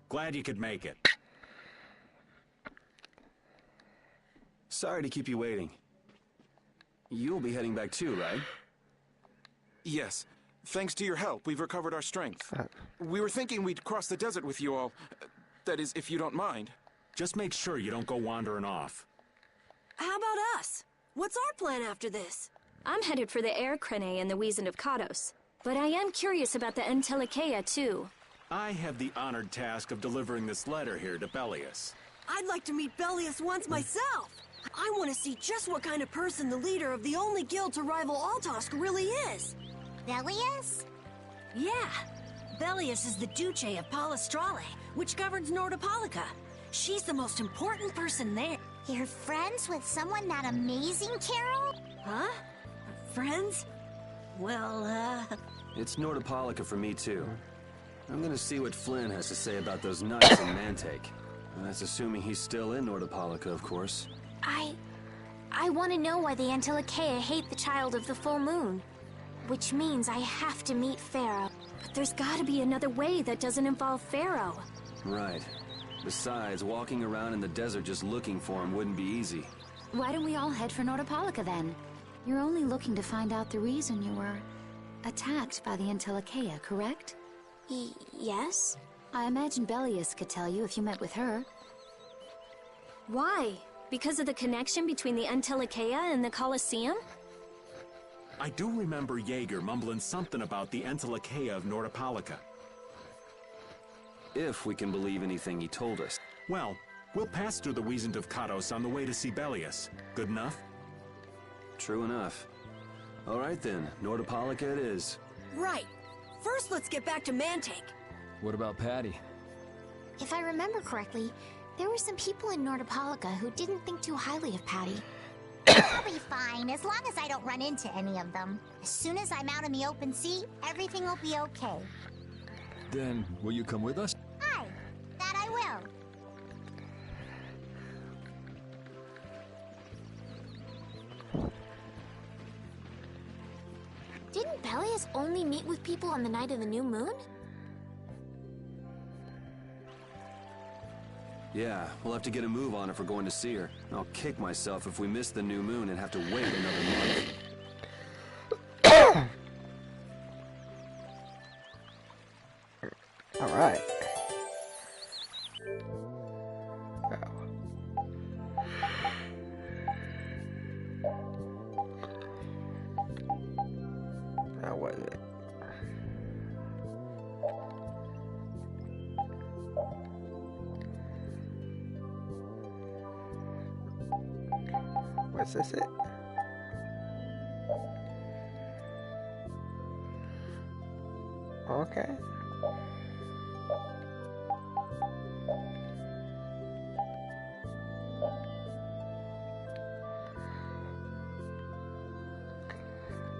Glad you could make it. Sorry to keep you waiting. You'll be heading back too, right? Yes. Thanks to your help, we've recovered our strength. We were thinking we'd cross the desert with you all. That is, if you don't mind. Just make sure you don't go wandering off. How about us? What's our plan after this? I'm headed for the Air Crane and the Wizened of Kados. But I am curious about the Entelikeia, too. I have the honored task of delivering this letter here to Belius. I'd like to meet Belius once myself. I want to see just what kind of person the leader of the only guild to rival Altosk really is. Belius? Yeah. Belius is the Duce of Palestrale, which governs Nordopolica. She's the most important person there. You're friends with someone that amazing, Carol? Huh? Friends? Well, It's Nordopolica for me, too. I'm gonna see what Flynn has to say about those knights in Mantake. That's assuming he's still in Nordopolica, of course. I want to know why the Entelikeia hate the child of the full moon. Which means I have to meet Pharaoh. But there's gotta be another way that doesn't involve Pharaoh. Right. Besides, walking around in the desert just looking for him wouldn't be easy. Why don't we all head for Nordopolica then? You're only looking to find out the reason you were attacked by the Entelikeia, correct? Yes? I imagine Belius could tell you if you met with her. Why? Because of the connection between the Entelikeia and the Colosseum? I do remember Jaeger mumbling something about the Entelikeia of Nordopolica. If we can believe anything he told us. Well, we'll pass through the Wizened of Kados on the way to see Belius. Good enough? True enough. All right then, Nordopolica it is. right. First, let's get back to Mantake. What about Patty? If I remember correctly, there were some people in Nordopolica who didn't think too highly of Patty. I'll be fine, as long as I don't run into any of them. As soon as I'm out in the open sea, everything will be okay. Then, will you come with us? Aye, that I will. Didn't Belius only meet with people on the night of the new moon? Yeah, we'll have to get a move on if we're going to see her. I'll kick myself if we miss the new moon and have to wait another month. All right. Now what is it? Was this it? Okay.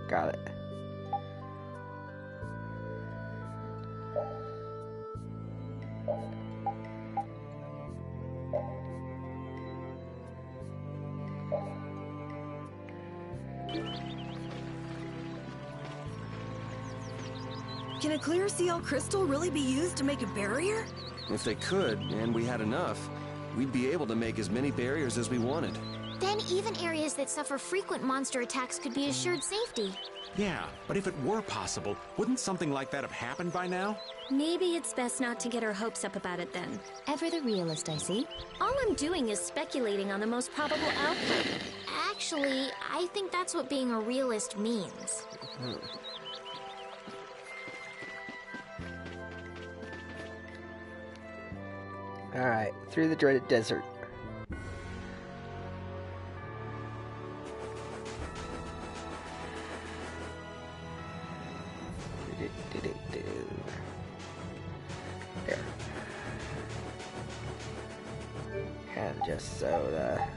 Got it. Can a clear CL crystal really be used to make a barrier? If they could, and we had enough, we'd be able to make as many barriers as we wanted. Then even areas that suffer frequent monster attacks could be assured safety. Yeah, but if it were possible, wouldn't something like that have happened by now? Maybe it's best not to get our hopes up about it then. Ever the realist, I see. All I'm doing is speculating on the most probable outcome. Actually, I think that's what being a realist means. Alright, through the dreaded desert. There. And just soda.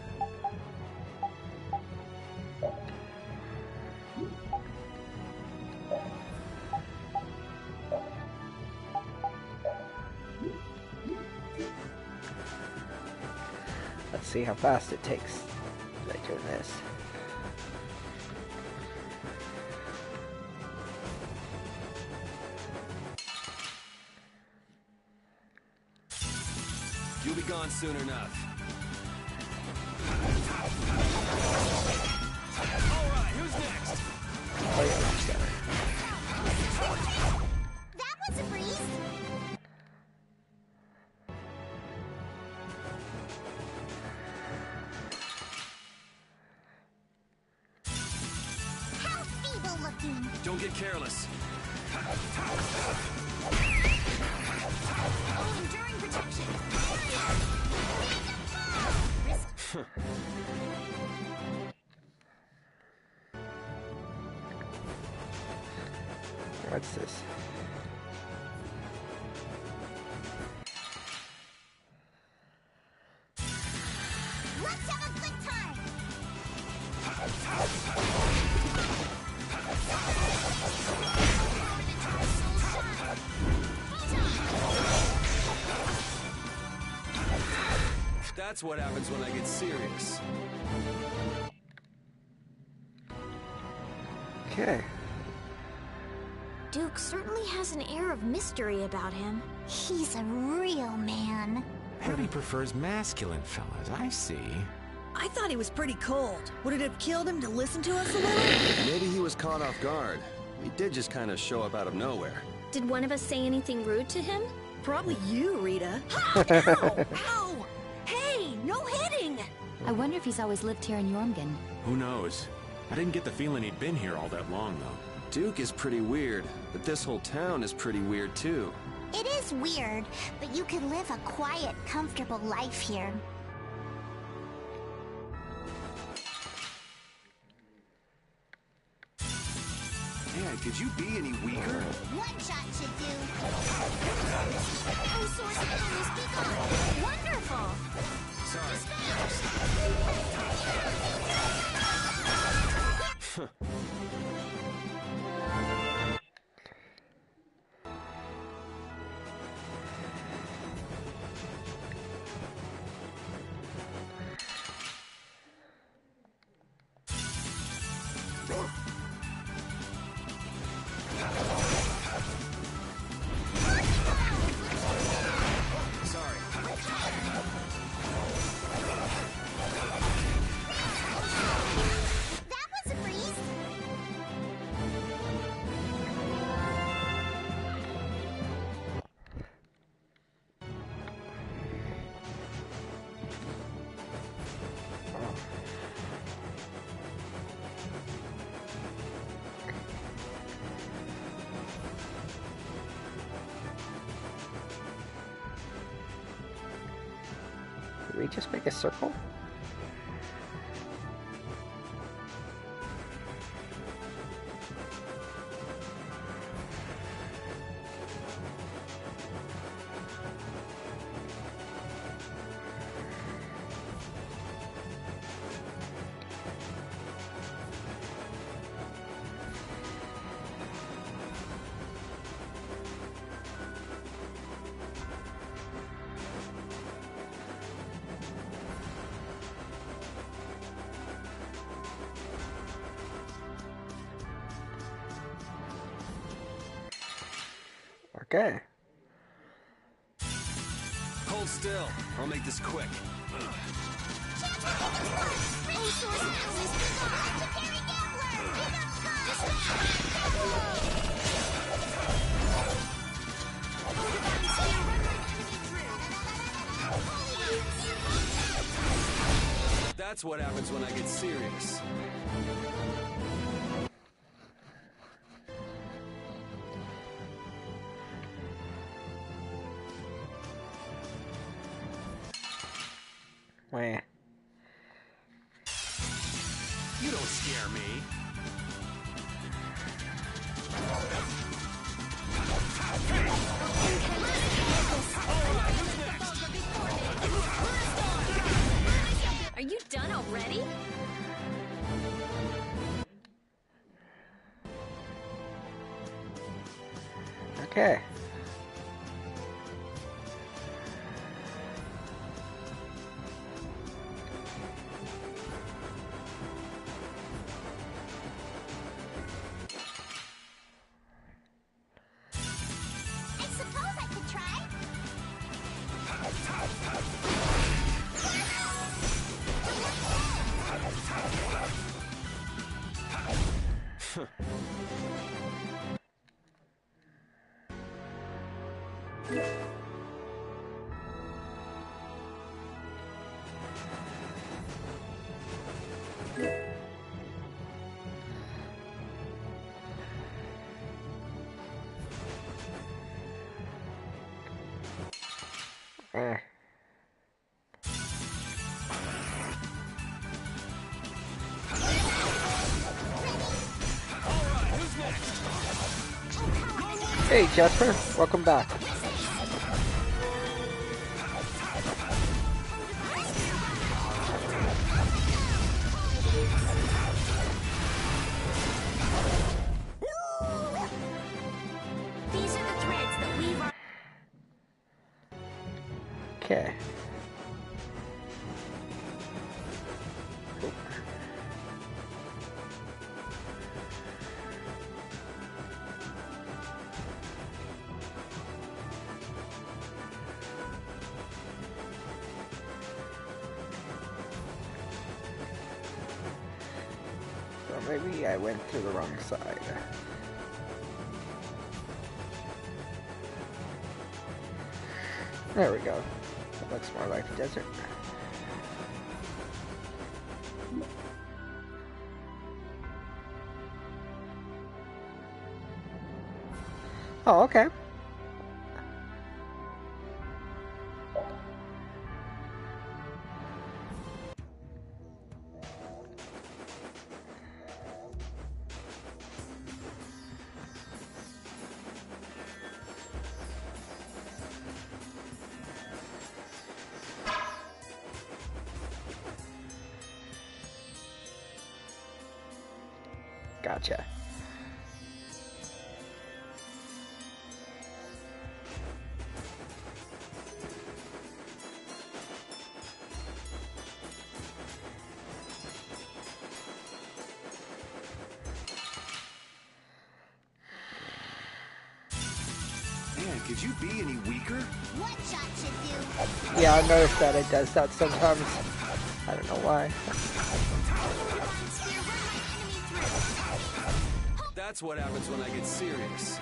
Let's see how fast it takes like doing this. You'll be gone soon enough. Alright, who's next? Oh yeah, she's got it. That was a breeze. How feeble looking. Don't get careless. Oh, enduring protection. What's this? Let's have a good time. That's what happens when I get serious. Okay. Duke certainly has an air of mystery about him. He's a real man. Eddie prefers masculine fellas, I see. I thought he was pretty cold. Would it have killed him to listen to us a little? Maybe he was caught off guard. He did just kind of show up out of nowhere. Did one of us say anything rude to him? Probably you, Rita. Ow! Ow! Hey, no hitting! I wonder if he's always lived here in Jormungand. Who knows? I didn't get the feeling he'd been here all that long, though. Duke is pretty weird, but this whole town is pretty weird, too. It is weird, but you can live a quiet, comfortable life here. Man, could you be any weaker? One shot should do. Oh, source of illness, be gone. Wonderful. Sorry. That was a breeze. Did we just make a circle? Okay. Hold still. I'll make this quick. That's what happens when I get serious. Wah. You don't scare me. Are you done already? Okay. I suppose I could try. Hey Jasper, welcome back. These are the threads that weave our... Okay. So maybe I went to the wrong side. There we go. That looks more like the desert. Oh, okay. Gotcha. Man, could you be any weaker? One shot should do. Yeah, I noticed that it does that sometimes. I don't know why. That's what happens when I get serious.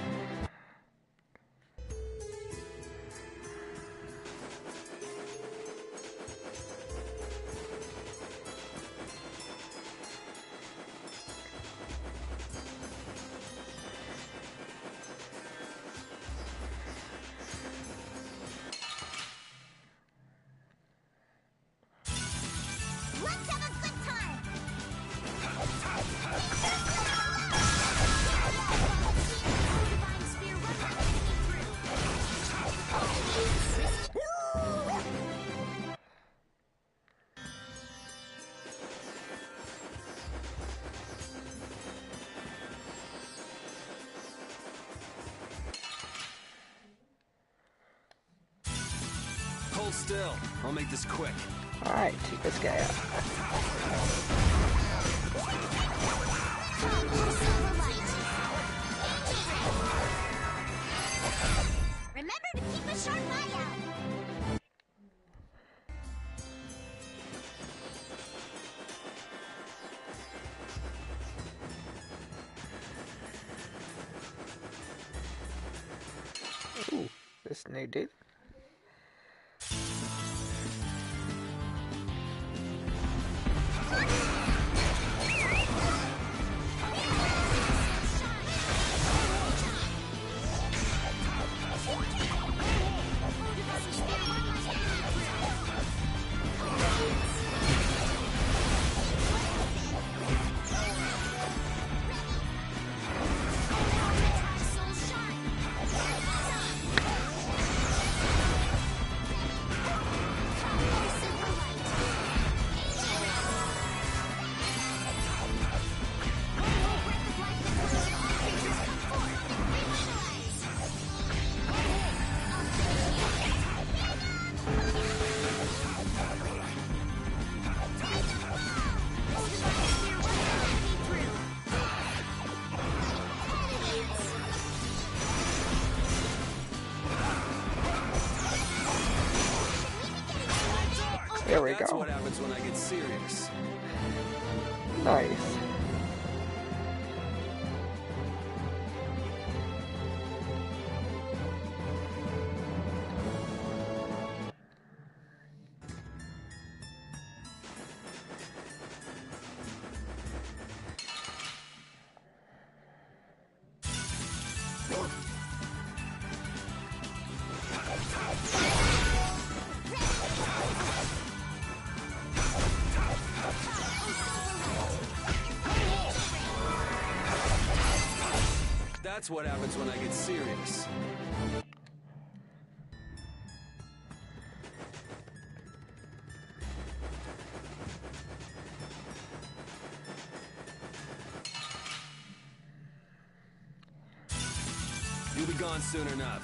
Let's have a good time. Hold still. I'll make this quick. Alright, take this guy out. to keep a sharp eye out. Ooh, this new dude. There we That's go. what happens when I get serious. Nice. That's what happens when I get serious. You'll be gone soon enough.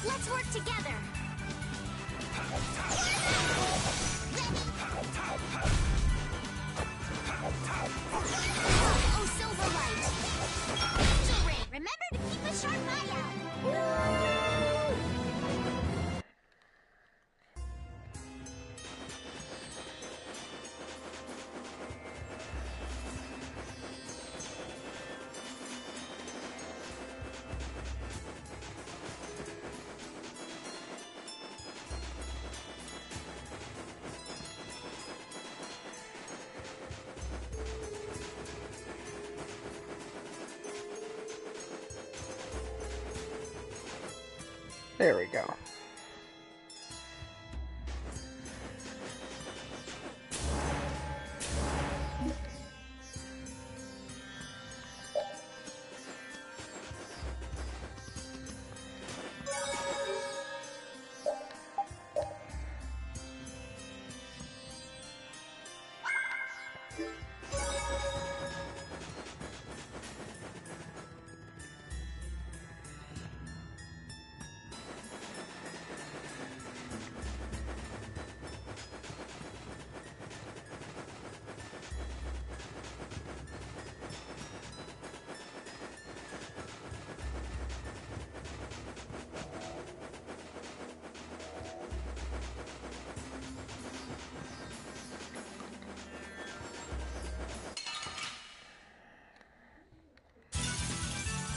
Let's work together. Oh, Silverlight. Angel Ray, remember to keep a sharp eye out. There we go.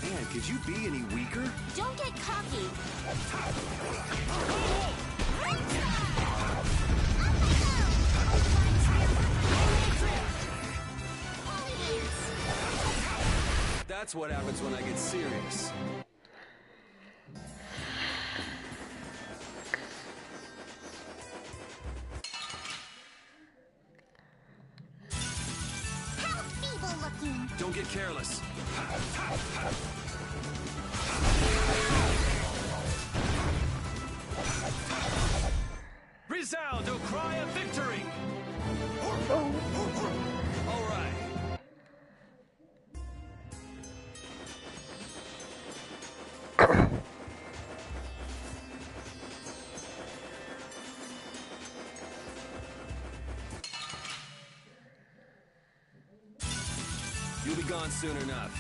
Man, could you be any weaker? Don't get cocky. That's what happens when I get serious. How feeble looking. Don't get careless. Resound, O cry of victory! All right. You'll be gone soon enough.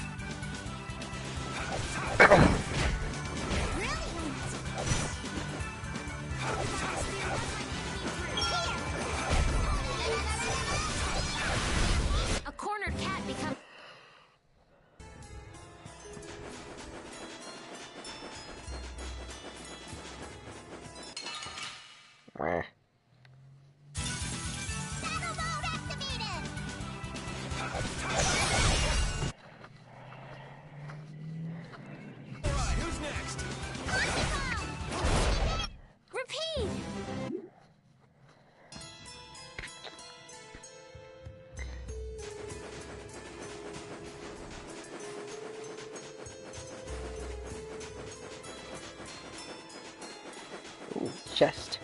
A cornered cat becomes... Where? Alright, who's next? Repeat! Ooh, chest.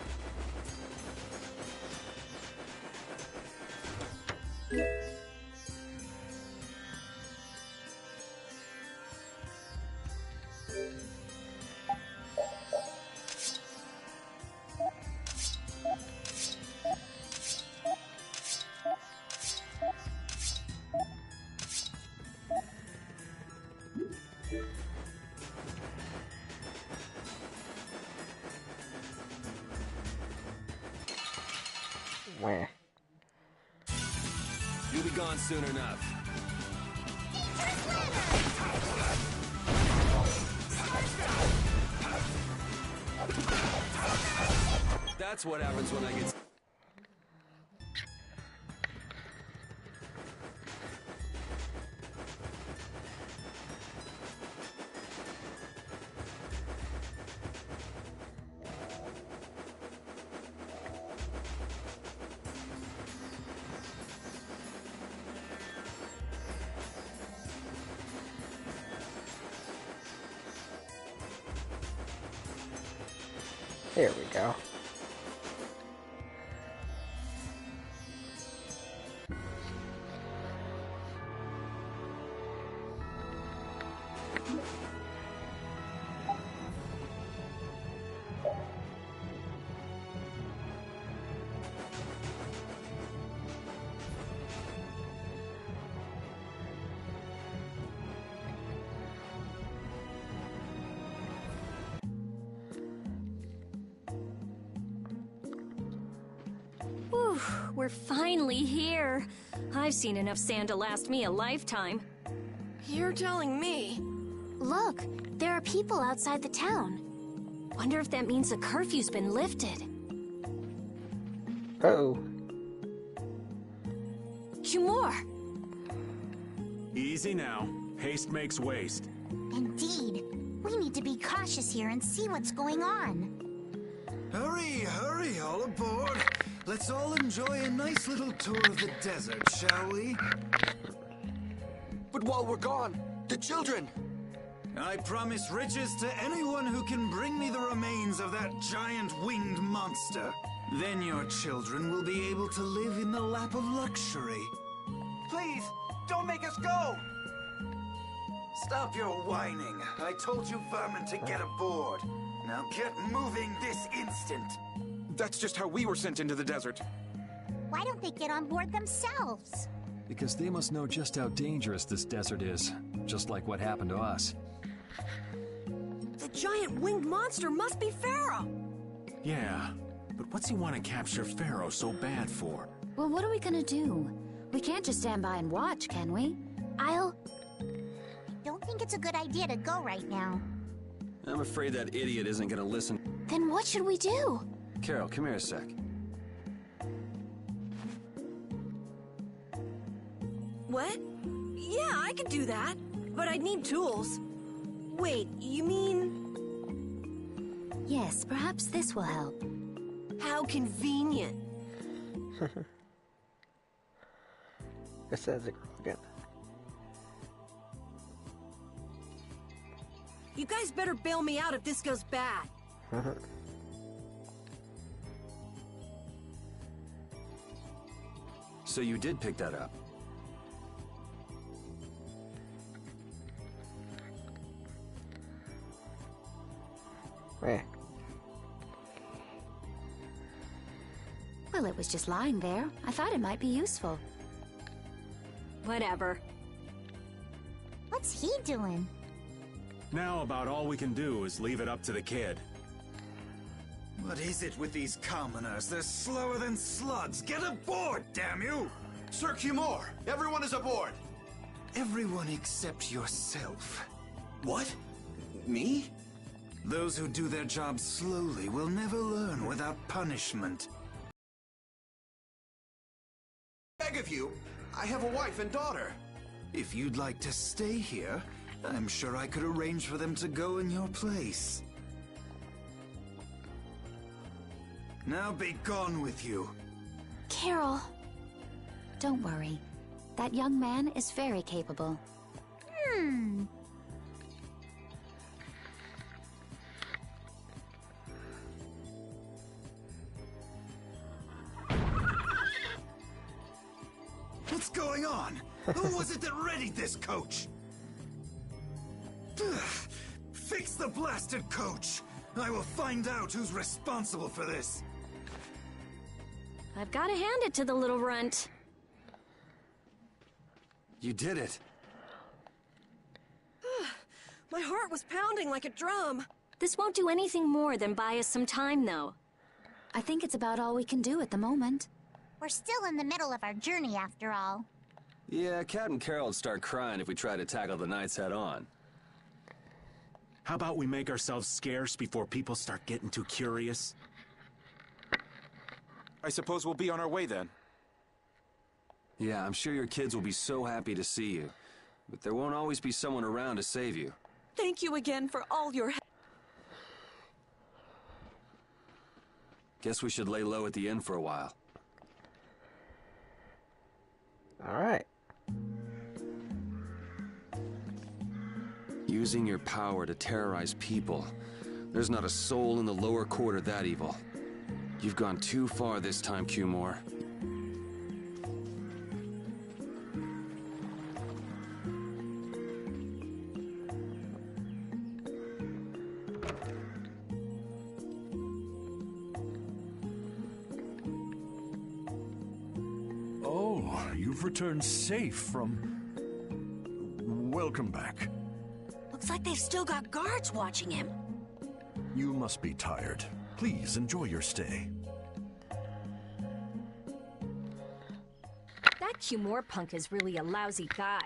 Where? You'll be gone soon enough. That's what happens when I get... There we go. Whew, we're finally here. I've seen enough sand to last me a lifetime. You're telling me. Look, there are people outside the town. Wonder if that means the curfew's been lifted. Uh-oh. Humor! Easy now. Haste makes waste. Indeed. We need to be cautious here and see what's going on. Hurry, hurry, all aboard. Let's all enjoy a nice little tour of the desert, shall we? But while we're gone, the children! I promise riches to anyone who can bring me the remains of that giant winged monster. Then your children will be able to live in the lap of luxury. Please, don't make us go! Stop your whining. I told you vermin to get aboard. Now get moving this instant. That's just how we were sent into the desert. Why don't they get on board themselves? Because they must know just how dangerous this desert is, just like what happened to us. The giant winged monster must be Pharaoh! Yeah, but what's he want to capture Pharaoh so bad for? Well, what are we gonna do? We can't just stand by and watch, can we? I don't think it's a good idea to go right now. I'm afraid that idiot isn't gonna listen. Then what should we do? Carol, come here a sec. What? Yeah, I could do that. But I'd need tools. Wait, you mean... Yes, perhaps this will help. How convenient. It says it again. You guys better bail me out if this goes bad. So you did pick that up? Where? Well, it was just lying there. I thought it might be useful. Whatever. What's he doing? Now about all we can do is leave it up to the kid. What is it with these commoners? They're slower than slugs. Get aboard, damn you! Sir Cumore, everyone is aboard. Everyone except yourself. What? Me? Those who do their jobs slowly will never learn without punishment. Beg of you, I have a wife and daughter. If you'd like to stay here, I'm sure I could arrange for them to go in your place. Now be gone with you. Carol. Don't worry. That young man is very capable. What's going on? Who was it that readied this coach? Fix the blasted coach! I will find out who's responsible for this. I've got to hand it to the little runt. You did it. My heart was pounding like a drum. This won't do anything more than buy us some time, though. I think it's about all we can do at the moment. We're still in the middle of our journey, after all. Yeah, Cat and Carol would start crying if we tried to tackle the knights head on. How about we make ourselves scarce before people start getting too curious? I suppose we'll be on our way then. Yeah, I'm sure your kids will be so happy to see you. But there won't always be someone around to save you. Thank you again for all your help. Guess we should lay low at the inn for a while. Alright. Using your power to terrorize people. There's not a soul in the lower quarter that evil. You've gone too far this time, Cumore. Oh, you've returned safe from... Welcome back. Looks like they've still got guards watching him. You must be tired. Please enjoy your stay. That Cumore punk is really a lousy guy.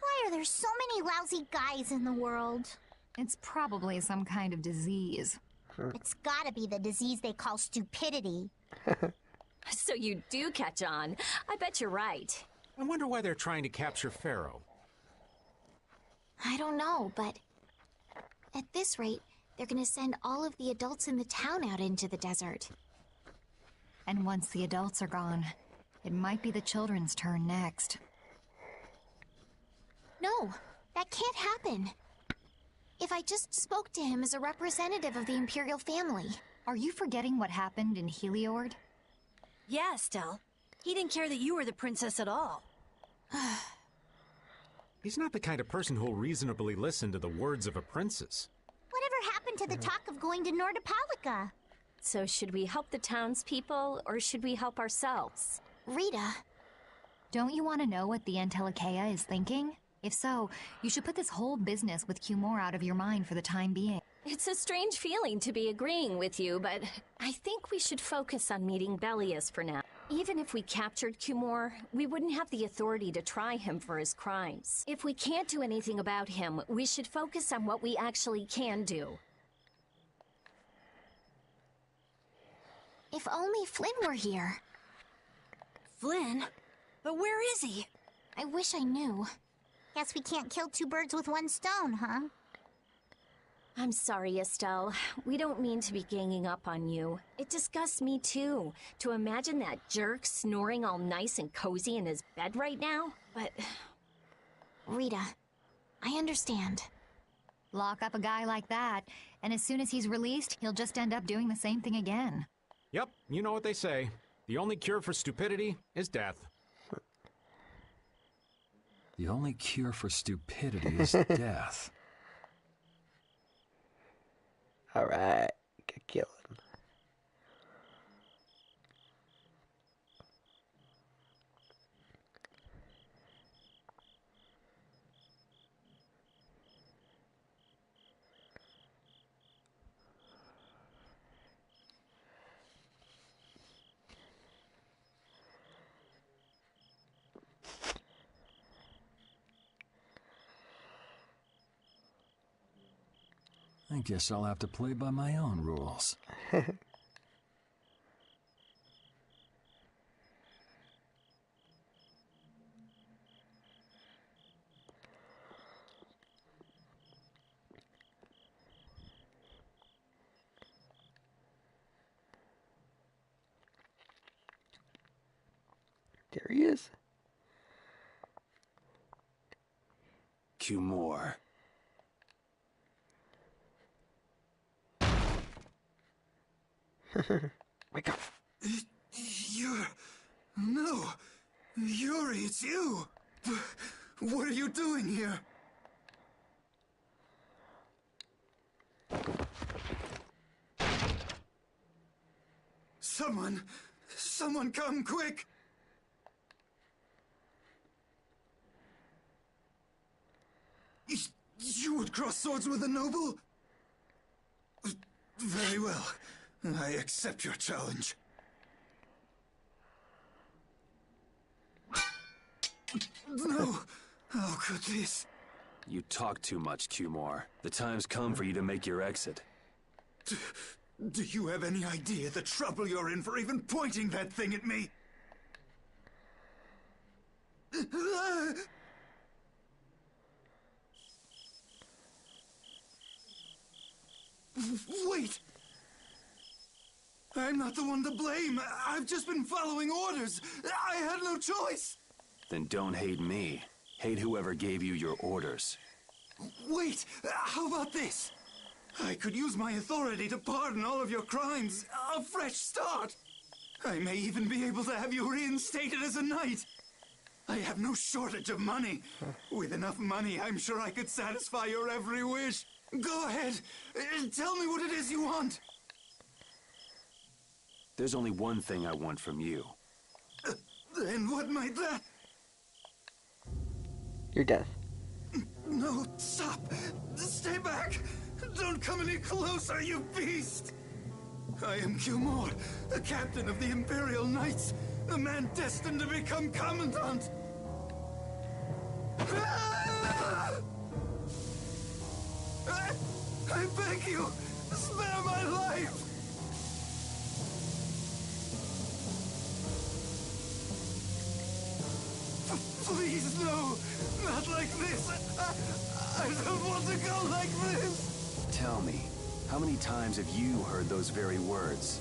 Why are there so many lousy guys in the world? It's probably some kind of disease. It's gotta be the disease they call stupidity. So you do catch on. I bet you're right. I wonder why they're trying to capture Pharaoh. I don't know, but at this rate, they're gonna send all of the adults in the town out into the desert. And once the adults are gone, it might be the children's turn next. No, that can't happen. If I just spoke to him as a representative of the Imperial family. Are you forgetting what happened in Heliord? Yeah, Estelle. He didn't care that you were the princess at all. He's not the kind of person who'll reasonably listen to the words of a princess. Whatever happened to the talk of going to Nordopolica? So should we help the townspeople, or should we help ourselves? Rita. Don't you want to know what the Antilocheia is thinking? If so, you should put this whole business with Cumore out of your mind for the time being. It's a strange feeling to be agreeing with you, but I think we should focus on meeting Belius for now. Even if we captured Cumore, we wouldn't have the authority to try him for his crimes. If we can't do anything about him, we should focus on what we actually can do. If only Flynn were here. Flynn? But where is he? I wish I knew. Guess we can't kill two birds with one stone, huh? I'm sorry, Estelle. We don't mean to be ganging up on you. It disgusts me, too, to imagine that jerk snoring all nice and cozy in his bed right now, but... Rita, I understand. Lock up a guy like that, and as soon as he's released, he'll just end up doing the same thing again. Yep, you know what they say. The only cure for stupidity is death. The only cure for stupidity is death. Alright, get killing. I guess I'll have to play by my own rules. There he is. Korgorh. Wake up. No. Yuri, it's you. What are you doing here? Someone come quick. You would cross swords with a noble? Very well. I accept your challenge. No! How could this? You talk too much, Korgorh. The time's come for you to make your exit. Do you have any idea the trouble you're in for even pointing that thing at me? Wait! I'm not the one to blame. I've just been following orders. I had no choice. Then don't hate me. Hate whoever gave you your orders. Wait! How about this? I could use my authority to pardon all of your crimes. A fresh start. I may even be able to have you reinstated as a knight. I have no shortage of money. With enough money, I'm sure I could satisfy your every wish. Go ahead. Tell me what it is you want. There's only one thing I want from you. And what might that... Your death. No, stop! Stay back! Don't come any closer, you beast! I am Korgorh, the captain of the Imperial Knights, the man destined to become Commandant! I beg you, spare my life! Please, no! Not like this! I don't want to go like this! Tell me, how many times have you heard those very words?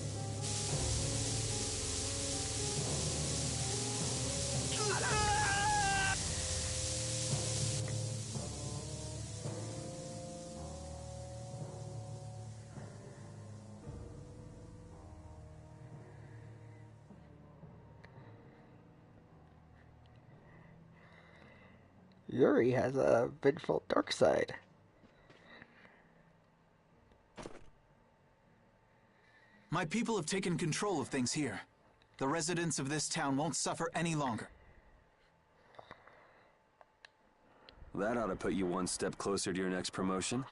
Yuri has a vengeful dark side. My people have taken control of things here. The residents of this town won't suffer any longer. That ought to put you one step closer to your next promotion.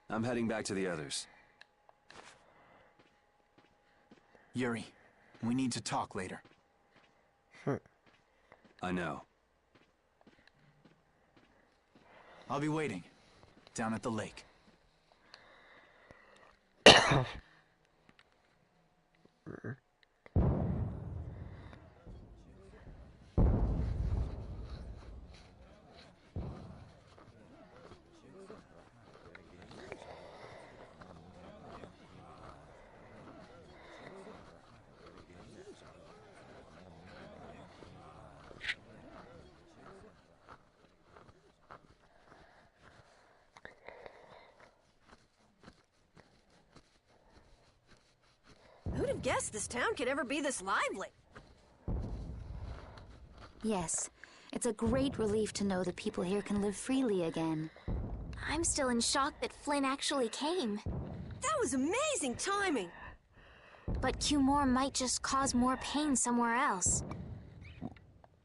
I'm heading back to the others. Yuri, we need to talk later. I know. I'll be waiting. Down at the lake. have guessed this town could ever be this lively. Yes, it's a great relief to know that people here can live freely again. I'm still in shock that Flynn actually came. That was amazing timing! But Cumore might just cause more pain somewhere else.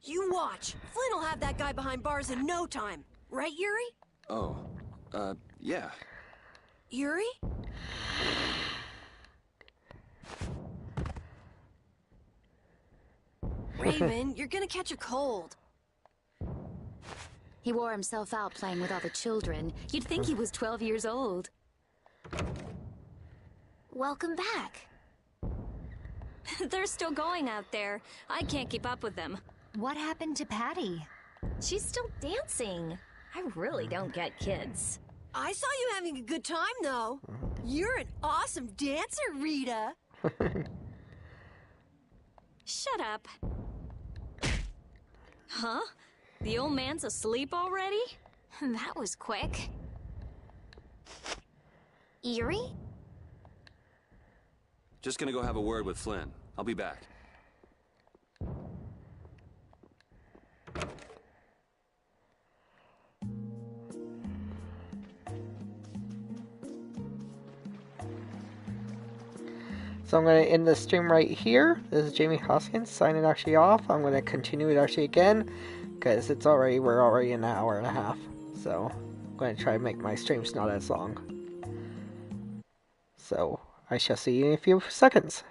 You watch. Flynn will have that guy behind bars in no time. Right, Yuri? Oh, yeah. Yuri? Raven, you're gonna catch a cold. He wore himself out playing with all the children. You'd think he was 12 years old. Welcome back. They're still going out there. I can't keep up with them. What happened to Patty? She's still dancing. I really don't get kids. I saw you having a good time, though. You're an awesome dancer, Rita. Shut up. Huh? The old man's asleep already? That was quick. Yuri? Just gonna go have a word with Flynn. I'll be back. So I'm going to end the stream right here. This is Jamie Hoskins signing actually off. I'm going to continue it actually again because we're already an hour and a half. So I'm going to try to make my streams not as long. So I shall see you in a few seconds.